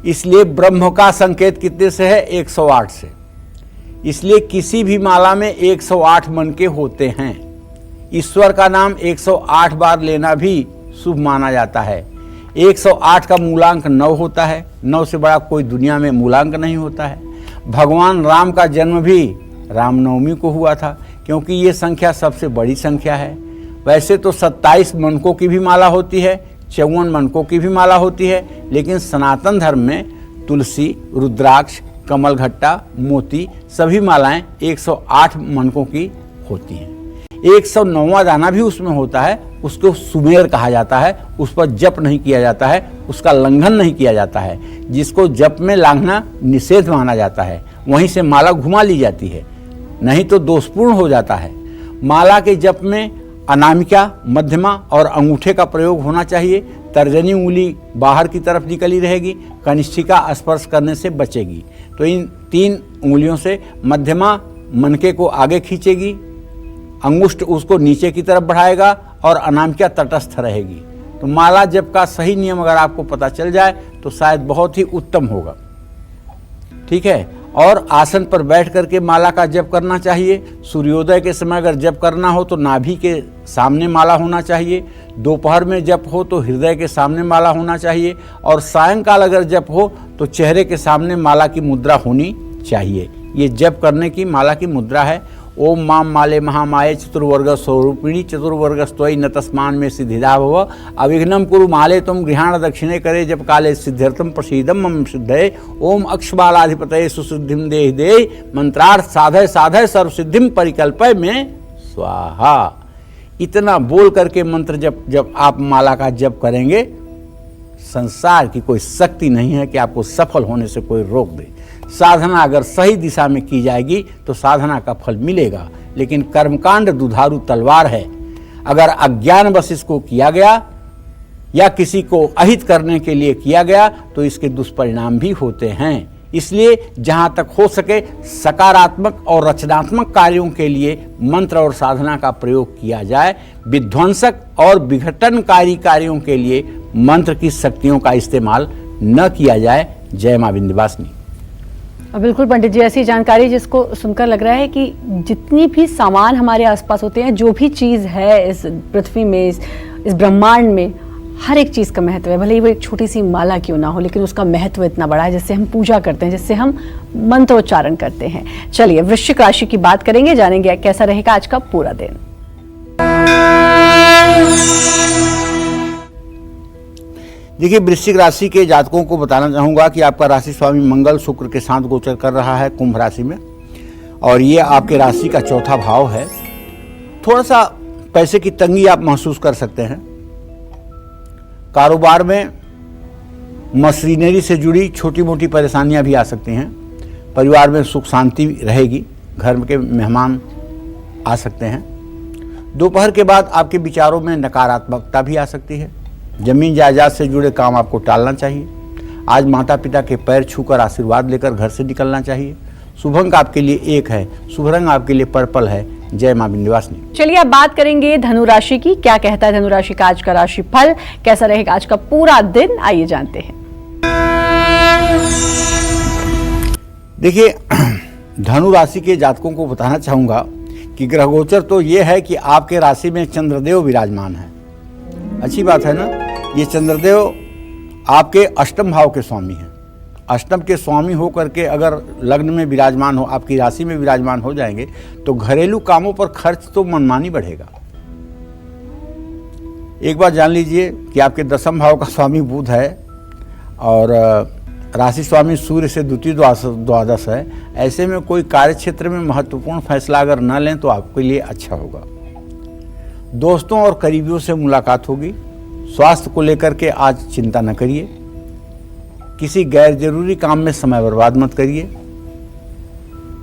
इसलिए ब्रह्म का संकेत कितने से है? 108 से। इसलिए किसी भी माला में 108 मनके होते हैं। ईश्वर का नाम 108 बार लेना भी शुभ माना जाता है। 108 का मूलांक 9 होता है। 9 से बड़ा कोई दुनिया में मूलांक नहीं होता है। भगवान राम का जन्म भी रामनवमी को हुआ था, क्योंकि ये संख्या सबसे बड़ी संख्या है। वैसे तो 27 मनकों की भी माला होती है, 54 मनकों की भी माला होती है, लेकिन सनातन धर्म में तुलसी, रुद्राक्ष, कमलघट्टा, मोती सभी मालाएं 108 मनकों की होती हैं। 109वां दाना भी उसमें होता है, उसको सुमेर कहा जाता है। उस पर जप नहीं किया जाता है, उसका लंघन नहीं किया जाता है। जिसको जप में लांघना निषेध माना जाता है, वहीं से माला घुमा ली जाती है, नहीं तो दोषपूर्ण हो जाता है। माला के जप में अनामिका, मध्यमा और अंगूठे का प्रयोग होना चाहिए। तर्जनी उंगली बाहर की तरफ निकली रहेगी, कनिष्ठिका स्पर्श करने से बचेगी। तो इन 3 उंगलियों से मध्यमा मनके को आगे खींचेगी, अंगुष्ठ उसको नीचे की तरफ बढ़ाएगा और अनामिका तटस्थ रहेगी। तो माला जप का सही नियम अगर आपको पता चल जाए तो शायद बहुत ही उत्तम होगा। ठीक है। और आसन पर बैठ करके माला का जप करना चाहिए। सूर्योदय के समय अगर जप करना हो तो नाभि के सामने माला होना चाहिए। दोपहर में जप हो तो हृदय के सामने माला होना चाहिए। और सायंकाल अगर जप हो तो चेहरे के सामने माला की मुद्रा होनी चाहिए। ये जप करने की माला की मुद्रा है। ओम माम माले महामाये चतुर्वर्ग स्वरूपिणी चतुर्वर्ग स्तोई न तस्मान में सिद्धिदा भव अविघ्नम कुरु माले तुम गृहाण दक्षिणे करे जब काले सिद्ध्यर्थम प्रसीदम मम सिद्धये ओम अक्षबालाधिपतये सुसिद्धिम देहि देहि मंत्रार्थ साधय साधय सर्व सिद्धिम परिकल्पय में स्वाहा। इतना बोल करके मंत्र जब आप माला का जप करेंगे, संसार की कोई शक्ति नहीं है कि आपको सफल होने से कोई रोक दे। साधना अगर सही दिशा में की जाएगी तो साधना का फल मिलेगा। लेकिन कर्मकांड दुधारू तलवार है। अगर अज्ञानवश इसको किया गया या किसी को अहित करने के लिए किया गया तो इसके दुष्परिणाम भी होते हैं। इसलिए जहां तक हो सके सकारात्मक और रचनात्मक कार्यों के लिए मंत्र और साधना का प्रयोग किया जाए। विध्वंसक और विघटनकारी कार्यों के लिए मंत्र की शक्तियों का इस्तेमाल न किया जाए। जय मां विंध्यवासिनी। बिल्कुल पंडित जी, ऐसी जानकारी जिसको सुनकर लग रहा है कि जितनी भी सामान हमारे आसपास होते हैं, जो भी चीज़ है इस पृथ्वी में, इस ब्रह्मांड में, हर एक चीज़ का महत्व है। भले ही वो एक छोटी सी माला क्यों ना हो, लेकिन उसका महत्व इतना बड़ा है, जिससे हम पूजा करते हैं, जिससे हम मंत्रोच्चारण करते हैं। चलिए वृश्चिक राशि की बात करेंगे, जानेंगे कैसा रहेगा आज का पूरा दिन। देखिए, वृश्चिक राशि के जातकों को बताना चाहूँगा कि आपका राशि स्वामी मंगल शुक्र के साथ गोचर कर रहा है कुंभ राशि में, और ये आपके राशि का चौथा भाव है। थोड़ा सा पैसे की तंगी आप महसूस कर सकते हैं। कारोबार में मशीनरी से जुड़ी छोटी मोटी परेशानियां भी आ सकती हैं। परिवार में सुख शांति रहेगी, घर के मेहमान आ सकते हैं। दोपहर के बाद आपके विचारों में नकारात्मकता भी आ सकती है। जमीन जायदाद से जुड़े काम आपको टालना चाहिए। आज माता पिता के पैर छूकर आशीर्वाद लेकर घर से निकलना चाहिए। शुभ अंक आपके लिए 1 है, शुभ रंग आपके लिए पर्पल है। जय मां विंध्यवासिनी। चलिए अब बात करेंगे धनु राशि की। क्या कहता है धनु राशि का आज का राशि फल, कैसा रहेगा आज का पूरा दिन, आइए जानते हैं। देखिए, धनु राशि के जातकों को बताना चाहूंगा कि ग्रह गोचर तो ये है कि आपके राशि में चंद्रदेव विराजमान है। अच्छी बात है ना। ये चंद्रदेव आपके अष्टम भाव के स्वामी हैं। अष्टम के स्वामी होकर के अगर लग्न में विराजमान हो, आपकी राशि में विराजमान हो जाएंगे तो घरेलू कामों पर खर्च तो मनमानी बढ़ेगा। एक बात जान लीजिए कि आपके दसम भाव का स्वामी बुध है और राशि स्वामी सूर्य से द्वितीय द्वादश है। ऐसे में कोई कार्य क्षेत्र में महत्वपूर्ण फैसला अगर न लें तो आपके लिए अच्छा होगा। दोस्तों और करीबियों से मुलाकात होगी। स्वास्थ्य को लेकर के आज चिंता न करिए। किसी गैर जरूरी काम में समय बर्बाद मत करिए।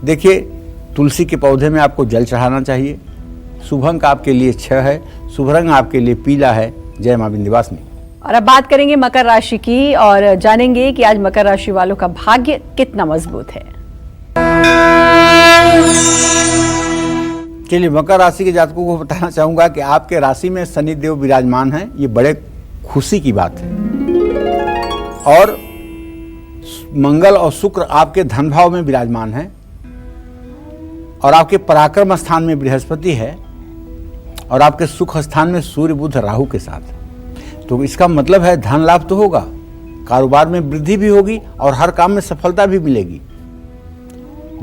देखिए, तुलसी के पौधे में आपको जल चढ़ाना चाहिए। शुभ अंक आपके लिए 6 है, शुभ रंग आपके लिए पीला है। जय मां विंध्यवासिनी। और अब बात करेंगे मकर राशि की और जानेंगे कि आज मकर राशि वालों का भाग्य कितना मजबूत है। चलिए, मकर राशि के जातकों को बताना चाहूंगा कि आपके राशि में शनि देव विराजमान है। ये बड़े खुशी की बात है। और मंगल और शुक्र आपके धन भाव में विराजमान है और आपके पराक्रम स्थान में बृहस्पति है और आपके सुख स्थान में सूर्य बुध राहु के साथ। तो इसका मतलब है धन लाभ तो होगा, कारोबार में वृद्धि भी होगी और हर काम में सफलता भी मिलेगी।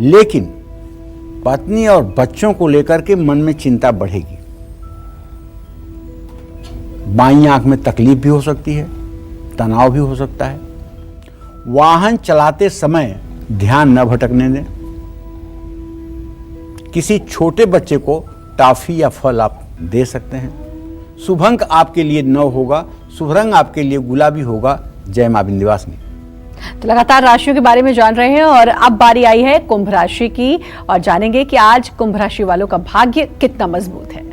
लेकिन पत्नी और बच्चों को लेकर के मन में चिंता बढ़ेगी। बाईं आंख में तकलीफ भी हो सकती है, तनाव भी हो सकता है। वाहन चलाते समय ध्यान न भटकने दें। किसी छोटे बच्चे को टॉफी या फल आप दे सकते हैं। शुभ अंक आपके लिए 9 होगा, शुभ रंग आपके लिए गुलाबी होगा। जय मां विंध्यवासिनी। तो लगातार राशियों के बारे में जान रहे हैं और अब बारी आई है कुंभ राशि की और जानेंगे कि आज कुंभ राशि वालों का भाग्य कितना मजबूत है।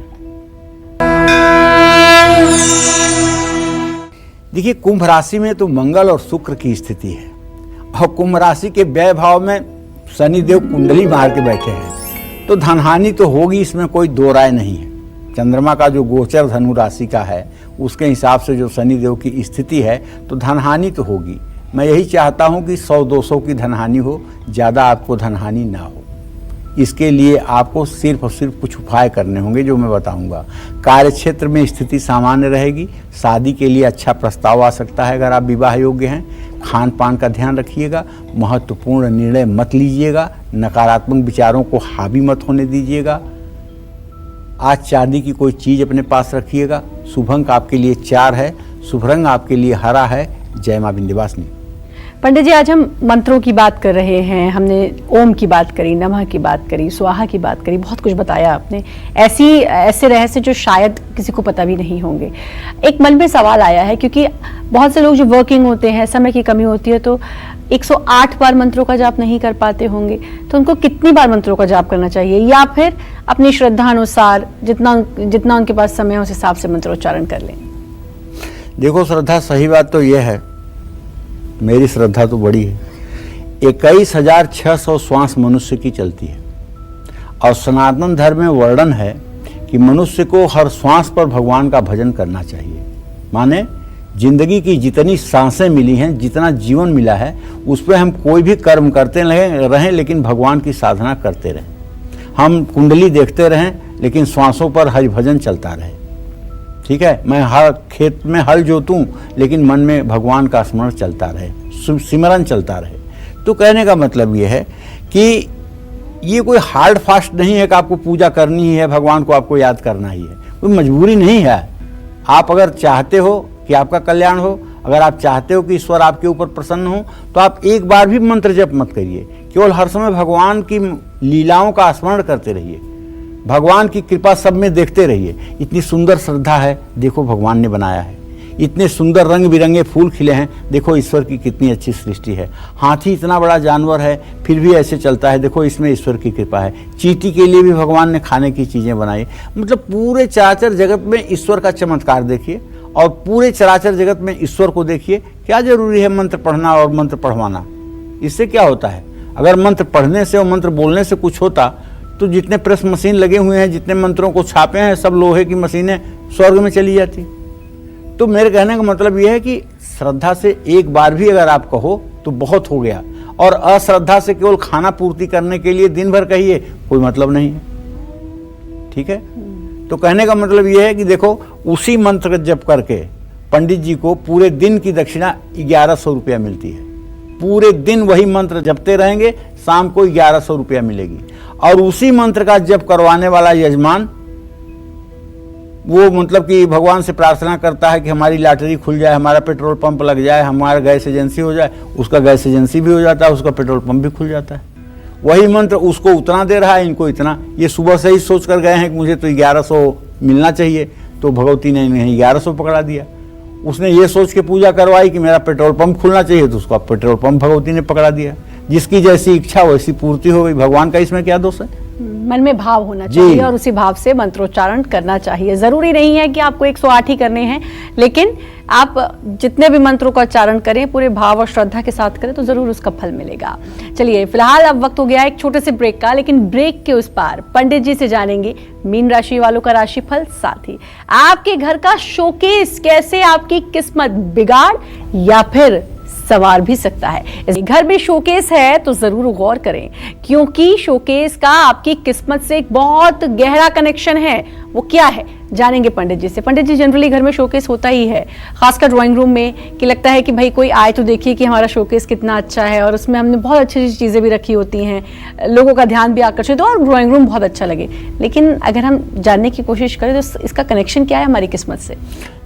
देखिए, कुंभ राशि में तो मंगल और शुक्र की स्थिति है और कुंभ राशि के व्यय भाव में शनिदेव कुंडली मार के बैठे हैं, तो धनहानि तो होगी, इसमें कोई दो राय नहीं है। चंद्रमा का जो गोचर धनु राशि का है उसके हिसाब से जो शनिदेव की स्थिति है तो धनहानि तो होगी। मैं यही चाहता हूं कि 100-200 की धनहानि हो, ज़्यादा आपको धनहानि ना हो। इसके लिए आपको सिर्फ और सिर्फ कुछ उपाय करने होंगे जो मैं बताऊंगा। कार्य क्षेत्र में स्थिति सामान्य रहेगी, शादी के लिए अच्छा प्रस्ताव आ सकता है अगर आप विवाह योग्य हैं। खान पान का ध्यान रखिएगा, महत्वपूर्ण निर्णय मत लीजिएगा, नकारात्मक विचारों को हावी मत होने दीजिएगा। आज चांदी की कोई चीज़ अपने पास रखिएगा। शुभ अंक आपके लिए 4 है, शुभ रंग आपके लिए हरा है। जय मां विंध्यवासिनी। पंडित जी, आज हम मंत्रों की बात कर रहे हैं, हमने ओम की बात करी, नमः की बात करी, स्वाहा की बात करी, बहुत कुछ बताया आपने। ऐसे रहस्य जो शायद किसी को पता भी नहीं होंगे। एक मन में सवाल आया है क्योंकि बहुत से लोग जो वर्किंग होते हैं, समय की कमी होती है, तो 108 बार मंत्रों का जाप नहीं कर पाते होंगे, तो उनको कितनी बार मंत्रों का जाप करना चाहिए, या फिर अपनी श्रद्धा अनुसार जितना उनके पास समय है उस हिसाब से मंत्रोच्चारण कर लें? देखो श्रद्धा, सही बात तो यह है, मेरी श्रद्धा तो बड़ी है। 21,600 श्वास मनुष्य की चलती है और सनातन धर्म में वर्णन है कि मनुष्य को हर श्वास पर भगवान का भजन करना चाहिए। माने जिंदगी की जितनी सांसें मिली हैं, जितना जीवन मिला है, उस पर हम कोई भी कर्म करते रहें लेकिन भगवान की साधना करते रहें। हम कुंडली देखते रहें लेकिन श्वासों पर हरि भजन चलता रहे। ठीक है, मैं हर खेत में हल जोतूं लेकिन मन में भगवान का स्मरण चलता रहे, सिमरन चलता रहे। तो कहने का मतलब ये है कि ये कोई हार्ड फास्ट नहीं है कि आपको पूजा करनी ही है, भगवान को आपको याद करना ही है, कोई मजबूरी नहीं है। आप अगर चाहते हो कि आपका कल्याण हो, अगर आप चाहते हो कि ईश्वर आपके ऊपर प्रसन्न हो, तो आप एक बार भी मंत्र जप मत करिए, केवल हर समय भगवान की लीलाओं का स्मरण करते रहिए, भगवान की कृपा सब में देखते रहिए। इतनी सुंदर श्रद्धा है, देखो भगवान ने बनाया है। इतने सुंदर रंग बिरंगे फूल खिले हैं, देखो ईश्वर की कितनी अच्छी सृष्टि है। हाथी इतना बड़ा जानवर है फिर भी ऐसे चलता है, देखो इसमें ईश्वर की कृपा है। चींटी के लिए भी भगवान ने खाने की चीज़ें बनाई। मतलब पूरे चराचर जगत में ईश्वर का चमत्कार देखिए और पूरे चराचर जगत में ईश्वर को देखिए। क्या जरूरी है मंत्र पढ़ना और मंत्र पढ़वाना? इससे क्या होता है? अगर मंत्र पढ़ने से और मंत्र बोलने से कुछ होता तो जितने प्रेस मशीन लगे हुए हैं, जितने मंत्रों को छापे हैं, सब लोहे की मशीनें स्वर्ग में चली जाती। तो मेरे कहने का मतलब यह है कि श्रद्धा से एक बार भी अगर आप कहो तो बहुत हो गया, और अश्रद्धा से केवल खाना पूर्ति करने के लिए दिन भर कहिए, कोई मतलब नहीं है। ठीक है, तो कहने का मतलब यह है कि देखो, उसी मंत्र जप करके पंडित जी को पूरे दिन की दक्षिणा 1100 रुपया मिलती है। पूरे दिन वही मंत्र जपते रहेंगे, शाम को 1100 रुपया मिलेगी। और उसी मंत्र का जप करवाने वाला यजमान वो मतलब कि भगवान से प्रार्थना करता है कि हमारी लॉटरी खुल जाए, हमारा पेट्रोल पंप लग जाए, हमारा गैस एजेंसी हो जाए, उसका गैस एजेंसी भी हो जाता है, उसका पेट्रोल पंप भी खुल जाता है। वही मंत्र उसको उतना दे रहा है, इनको इतना। ये सुबह से ही सोच कर गए हैं कि मुझे तो 1100 मिलना चाहिए, तो भगवती ने इन्हें 1100 पकड़ा दिया। उसने ये सोच के पूजा करवाई कि मेरा पेट्रोल पंप खुलना चाहिए, तो उसका पेट्रोल पंप भगवती ने पकड़ा दिया। जिसकी जैसी इच्छा वैसी पूर्ति हो गई। भगवान का इसमें क्या दोष है? मन में भाव होना चाहिए और उसी भाव से मंत्रोच्चारण करना चाहिए। जरूरी नहीं है कि आपको 108 ही करने हैं, लेकिन आप जितने भी मंत्रों का उच्चारण करें पूरे भाव और श्रद्धा के साथ करें तो जरूर उसका फल मिलेगा। चलिए, फिलहाल अब वक्त हो गया एक छोटे से ब्रेक का, लेकिन ब्रेक के उस पार पंडित जी से जानेंगे मीन राशि वालों का राशिफल, साथ ही आपके घर का शोकेस कैसे आपकी किस्मत बिगाड़ या फिर संवार भी सकता है। घर में शोकेस है तो जरूर गौर करें, क्योंकि शोकेस का आपकी किस्मत से एक बहुत गहरा कनेक्शन है। वो क्या है, जानेंगे पंडित जी से। पंडित जी, जनरली घर में शोकेस होता ही है, खासकर ड्राइंग रूम में, कि लगता है कि भाई कोई आए तो देखिए कि हमारा शोकेस कितना अच्छा है, और उसमें हमने बहुत अच्छी अच्छी चीजें भी रखी होती हैं, लोगों का ध्यान भी आकर्षित हो और ड्राइंग रूम बहुत अच्छा लगे। लेकिन अगर हम जानने की कोशिश करें तो इसका कनेक्शन क्या है हमारी किस्मत से?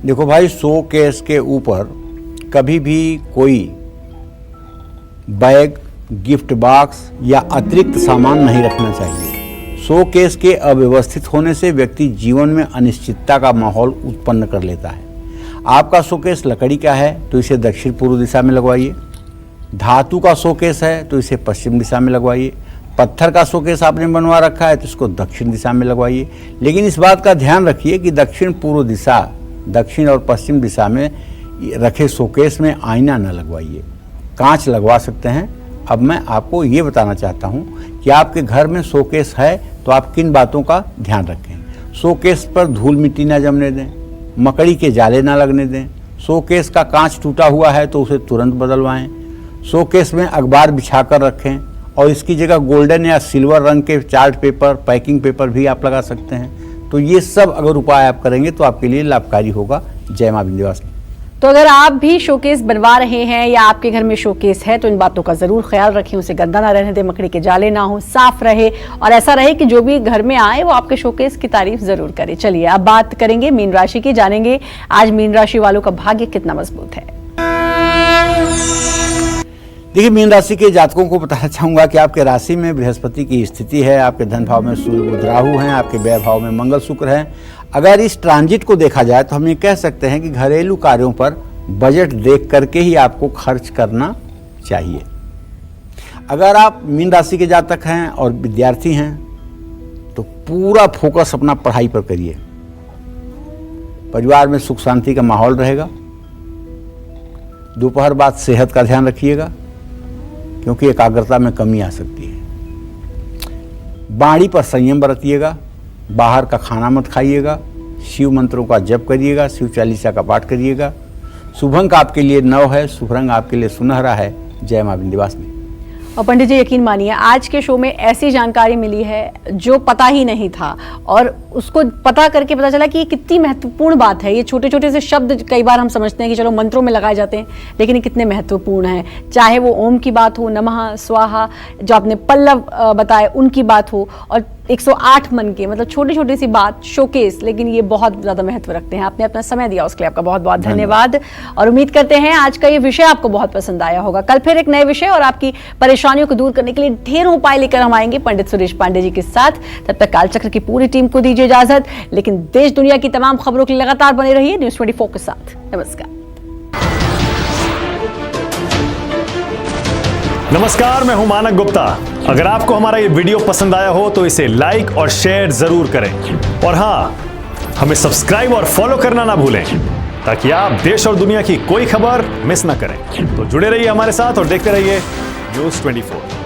देखो भाई, शोकेस के ऊपर कभी भी कोई बैग, गिफ्ट बॉक्स या अतिरिक्त सामान नहीं रखना चाहिए। शोकेस के अव्यवस्थित होने से व्यक्ति जीवन में अनिश्चितता का माहौल उत्पन्न कर लेता है। आपका शोकेस लकड़ी का है तो इसे दक्षिण पूर्व दिशा में लगवाइए। धातु का शोकेस है तो इसे पश्चिम दिशा में लगवाइए। पत्थर का शोकेस आपने बनवा रखा है तो इसको दक्षिण दिशा में लगवाइए। लेकिन इस बात का ध्यान रखिए कि दक्षिण पूर्व दिशा, दक्षिण और पश्चिम दिशा में रखे शोकेस में आईना न लगवाइए। कांच लगवा सकते हैं। अब मैं आपको ये बताना चाहता हूँ कि आपके घर में शोकेस है तो आप किन बातों का ध्यान रखें। शोकेस पर धूल मिट्टी ना जमने दें, मकड़ी के जाले ना लगने दें। शोकेस का कांच टूटा हुआ है तो उसे तुरंत बदलवाएं। शोकेस में अखबार बिछा कर रखें और इसकी जगह गोल्डन या सिल्वर रंग के चार्ट पेपर, पैकिंग पेपर भी आप लगा सकते हैं। तो ये सब अगर उपाय आप करेंगे तो आपके लिए लाभकारी होगा। जय मां विंध्यवासिनी। तो अगर आप भी शोकेस बनवा रहे हैं या आपके घर में शोकेस है तो इन बातों का जरूर ख्याल रखें। उसे गंदा ना रहने दें, मकड़ी के जाले ना हो, साफ रहे और ऐसा रहे कि जो भी घर में आए वो आपके शोकेस की तारीफ जरूर करे। चलिए अब बात करेंगे मीन राशि की, जानेंगे आज मीन राशि वालों का भाग्य कितना मजबूत है। देखिए, मीन राशि के जातकों को बताना चाहूंगा कि आपके राशि में बृहस्पति की स्थिति है, आपके धन भाव में सूर्य बुध राहु हैं, आपके व्यय भाव में मंगल शुक्र हैं। अगर इस ट्रांजिट को देखा जाए तो हम ये कह सकते हैं कि घरेलू कार्यों पर बजट देख करके ही आपको खर्च करना चाहिए। अगर आप मीन राशि के जातक हैं और विद्यार्थी हैं तो पूरा फोकस अपना पढ़ाई पर करिए। परिवार में सुख शांति का माहौल रहेगा। दोपहर बाद सेहत का ध्यान रखिएगा क्योंकि एकाग्रता में कमी आ सकती है। बाणी पर संयम बरतिएगा। बाहर का खाना मत खाइएगा। शिव मंत्रों का जप करिएगा। शिव चालीसा का पाठ करिएगा। शुभ अंक आपके लिए 9 है। शुभ रंग आपके लिए सुनहरा है। जय मां विंध्यवासिनी। और पंडित जी यकीन मानिए आज के शो में ऐसी जानकारी मिली है जो पता ही नहीं था और उसको पता करके पता चला कि ये कितनी महत्वपूर्ण बात है। ये छोटे छोटे से शब्द कई बार हम समझते हैं कि चलो मंत्रों में लगाए जाते हैं, लेकिन ये कितने महत्वपूर्ण हैं। चाहे वो ओम की बात हो, नमः, स्वाहा, जो आपने पल्लव बताए उनकी बात हो, और 108 मन के, मतलब छोटी छोटी सी बात, शोकेस, लेकिन ये बहुत ज़्यादा महत्व रखते हैं। आपने अपना समय दिया उसके लिए आपका बहुत बहुत धन्यवाद। और उम्मीद करते हैं आज का ये विषय आपको बहुत पसंद आया होगा। कल फिर एक नए विषय और आपकी परेशानियों को दूर करने के लिए ढेरों उपाय लेकर हम आएंगे पंडित सुरेश पांडे जी के साथ। तब तक कालचक्र की पूरी टीम को दीजिए इजाजत, लेकिन देश दुनिया की तमाम खबरों के लिए लगातार बने रहिए न्यूज़ 24 के साथ। नमस्कार, मैं हूं मानक गुप्ता। अगर आपको हमारा ये वीडियो पसंद आया हो तो इसे लाइक और शेयर जरूर करें और हाँ, हमें सब्सक्राइब और फॉलो करना ना भूलें ताकि आप देश और दुनिया की कोई खबर मिस ना करें। तो जुड़े रहिए हमारे साथ और देखते रहिए न्यूज़ 24।